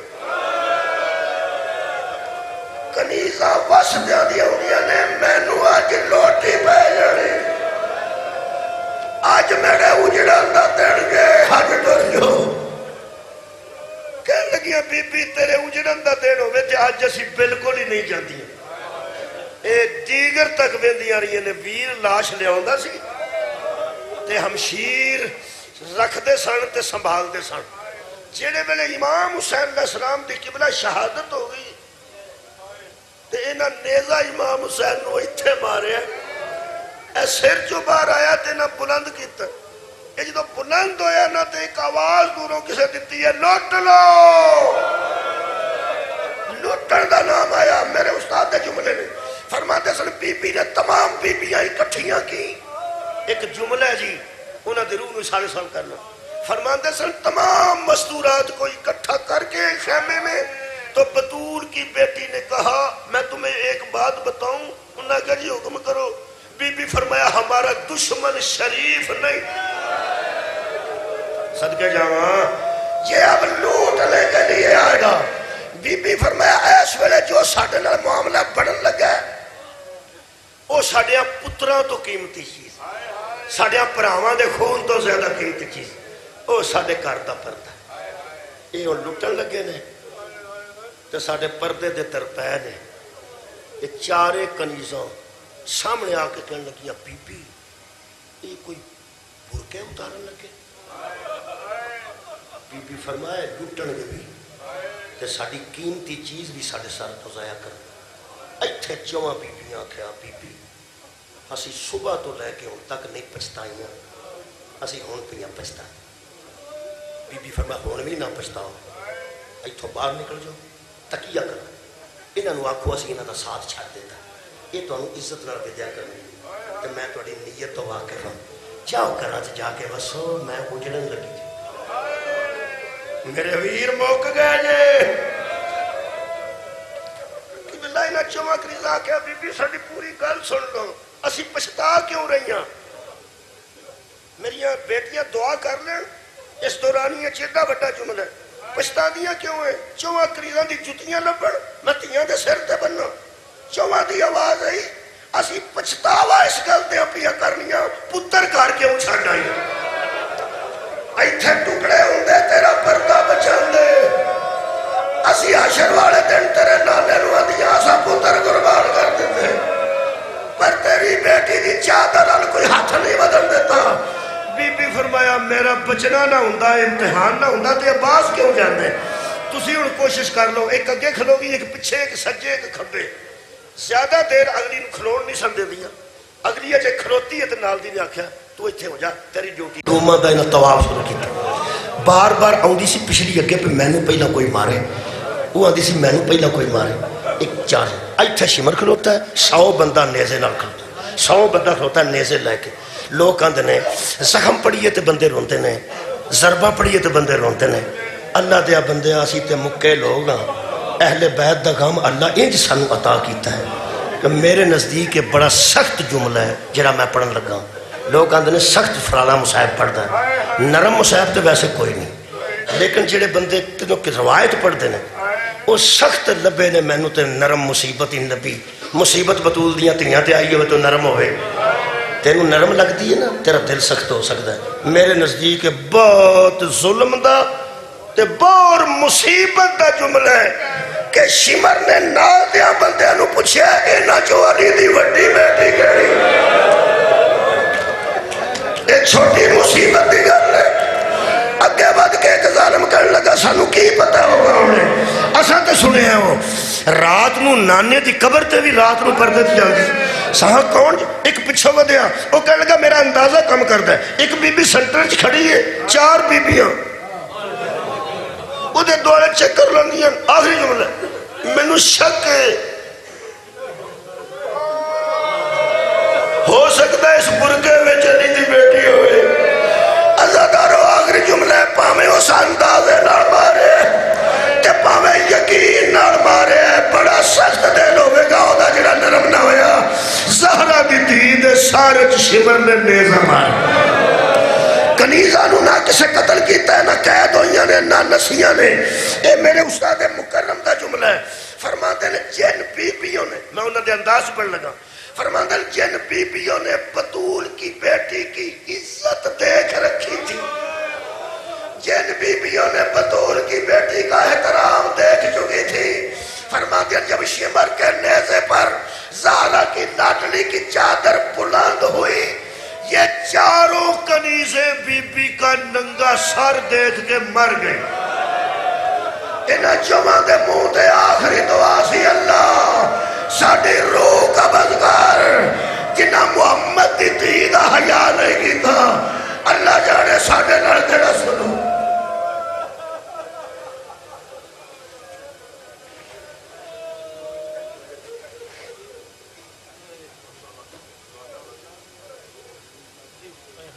کنیزاں وسدیاں دیاں ہوندیاں نے، مینوں اج لوٹی پے جانی، اج میرے اجڑا نہ دین گے حج ٹر جو۔ کہنے لگیاں بی بی تیرے اجڑن دا دین ہوئے تے اج اسی بالکل ہی نہیں جاندیاں۔ اے دیگر تک ویندیاں رہیاں نے، ویر لاش لے آوندا سی تے ہمشیر رکھ دے سن تے سنبھال دے سن۔ جڑے ویلے امام حسین علیہ السلام دی قبلہ شہادت ہو گئی تے انہاں نیزہ امام حسین نو اتھے ماریا، اے سر جو باہر آیا تے نہ بلند کیتا، یہ جدو بلند ہویا نہ تے ایک آواز دوروں کسے دیتی ہے لوٹ لو۔ لوٹن دا نام آیا، میرے استاد دے جملے نے فرماتے سن بی بی نے تمام بی بیاں اکٹھیاں کی، ایک جملہ ہے جی انہاں دی روح نو سارے سال کرنا۔ فرماتے سن تمام مستورات کو اکٹھا کر کے خیمے میں، تو بطول کی بیٹی نے کہا میں تمہیں ایک بات بتاؤں؟ انہوں نے کہا جی حکم کرو۔ بی بی فرمایا ہمارا دشمن شریف نہیں، صدقے جاواں یہ اب لوٹنے کے لیے آئے گا۔ بی بی فرمایا اس ویلے جو ساڈے نال معاملہ بڑھن لگا ہے وہ ساڈیاں پتراں تو قیمتی چیز، ساڈیاں پراواں دے خون تو زیادہ قیمتی چیز وہ ساڈے گھر دا پردہ، یہ ہن لٹن لگے نے تے ساڈے پردے دے ترپے نے۔ یہ 4 کنیزاں سامنے آ کے کہنے لگیاں بی بی یہ کوئی برقعے اتارن لگے؟ بی بی فرمایا لٹن گے بھی تے ساڈی قیمتی چیز بھی ساڈے سر تو ضائع کر۔ ایتھے 4 بیبیاں آکھیا بی بی اسی صبح تو لے کے ہن تک نہیں پچھتائیاں، اسی ہن پیاں پچھتا۔ بی بی فرمایا ہن بھی نہ پچھتاؤ، ایتھوں باہر نکل جاؤ، تکیہ کرو، انہاں نو آکھو اسی انہاں دا ساتھ چھڈ دیتا، یہ تمہیں عزت نال ودیا کرنی تے میں تہاڈی نیت تو واقف ہاں، جاؤ گھراں چ جا کے وسو، میں اجڑن لگی جی۔ میرے ویر موک گئے جے کہ بلّہ انہاں 4 کنیزاں آکھیا بی بی ساڈی پوری گل سن لو، اسی پچھتا کیوں رہیاں؟ میریاں بیٹیاں دعا کر لیں، اس دورانیہ چیڈا بڑا جملہ ہے، پچھتا دیاں کیوں ہے؟ 4 کنیزاں دی جتیاں لبن میں تیاں دے سر تے بننا۔ 4 دی آواز آئی اسی پچھتاوا اس گل تے اپنیاں کرنیاں، پتر گھر کیوں چھڈ آئی؟ ایتھے ٹکڑے ہوندے تیرا پردہ بچاندے، اسی حشر والے دن تیرے نانے نو آدیاں اساں پتر قربان کر دیتے، پر تیری بیٹی دی چادر نال کوئی ہاتھ نہیں بدل دیتا۔ بی بی فرمایا میرا بچنا نہ ہوندا امتحان نہ ہوندا تے عباس کیوں جاندے تسی ہن کوشش کر لو ایک اگے کھلو گی ایک پیچھے ایک سجے ایک کھبے زیادہ دیر اگلی نو کھلون نہیں سن دیندیاں اگلی جے کھلوتی ہے تے نال دی نے آکھیا تو ایتھے ہو جا تیری ڈیوٹی روما دا انہاں طواف شروع کیتا بار بار آؤندی سی پچھلی اگے پہ مینوں پہلا کوئی مارے وہ آندی سی مینوں پہلا کوئی مارے ایک چار ایتھے شمر کھلوتا ہے 100 بندہ نیزے نال کھلوتا ہے 100 بندہ کھلوتا ہے نیزے لے کے لوگ آندے نے زخم پڑیے تے بندے روندے نے ضربہ پڑیے تے بندے روندے نے اللہ دیا بندے اسی تے مکے لوگ ہاں اہل بیت دا غم اللہ انج سانو عطا کیتا ہے کہ میرے نزدیک یہ بڑا سخت جملہ ہے جڑا میں پڑھن لگا لوگ آندے نے سخت فرالا مصائب پڑھدا ہے نرم مصائب تے ویسے کوئی نہیں لیکن جڑے بندے تینوں کی روایت پڑھتے ہیں وہ سخت لبے نے مینوں تے نرم مصیبت ہی نبی مصیبت بطول دیاں تیاں تے آئی ہوئے تو نرم ہوئے تینوں نرم لگتی ہے نا تیرا دل سخت ہو سکتا ہے میرے نزدیک بہت ظلم دا تے بہت مصیبت دا جملہ ہے کہ شمر نے نال دیاں بندیاں نو پوچھیا اینا جو علی دی وڈی بیٹی کہڑی ایک چھوٹی مصیبت دی گل ہے اگے بد کے ایک ظالم کرنے لگا سانو کی پتا ہوگا انہیں اساں تے سنے ہیں وہ رات نو نانے دی قبر تے بھی رات نو پردے تے جاندی ساہاں کون ایک پچھو ودیا وہ کہنے لگا میرا اندازہ کم کرتا ہے ایک بی بی سنٹر چ کھڑی ہے 4 بیبیاں وہ دے دوڑے چکر لندیاں آخری جملہ مینوں شک ہے ہو سکتا ہے اس برکے میں چلی دی بیٹی ہوئے ازادارو آخری جملہ پاویں اس اندازے نہ مارے تے پاویں یقین نہ مارے بڑا سخت دل ہوئے گا اودا جڑا نرم نہ ہویا زہرا دی دھی دے سارے شمر نے نیزہ مارے کنیزہ نو نہ کسے قتل کیتا ہے نہ قید ہوئیاں نے نہ نسیاں نے اے میرے استاد مکرم دا جملہ ہے فرماتے ہیں جن بیبیوں نے میں انہوں نے انداز پڑھ لگا فرماتے ہیں جن بیبیوں نے بطول کی بیٹی کی عزت دیکھ رکھی تھی جن بیبیوں نے بطول کی بیٹی کا احترام دیکھ چکی تھی فرماتے ہیں جب شمر کے نیزے پر زہرا کی لاڈلی کی چادر بلند ہوئی یہ چاروں کنیزیں بی بی کا ننگا سر دیکھ کے مر گئی انہاں جمع دے منہ دے آخری دعا سی اللہ ساڈی روح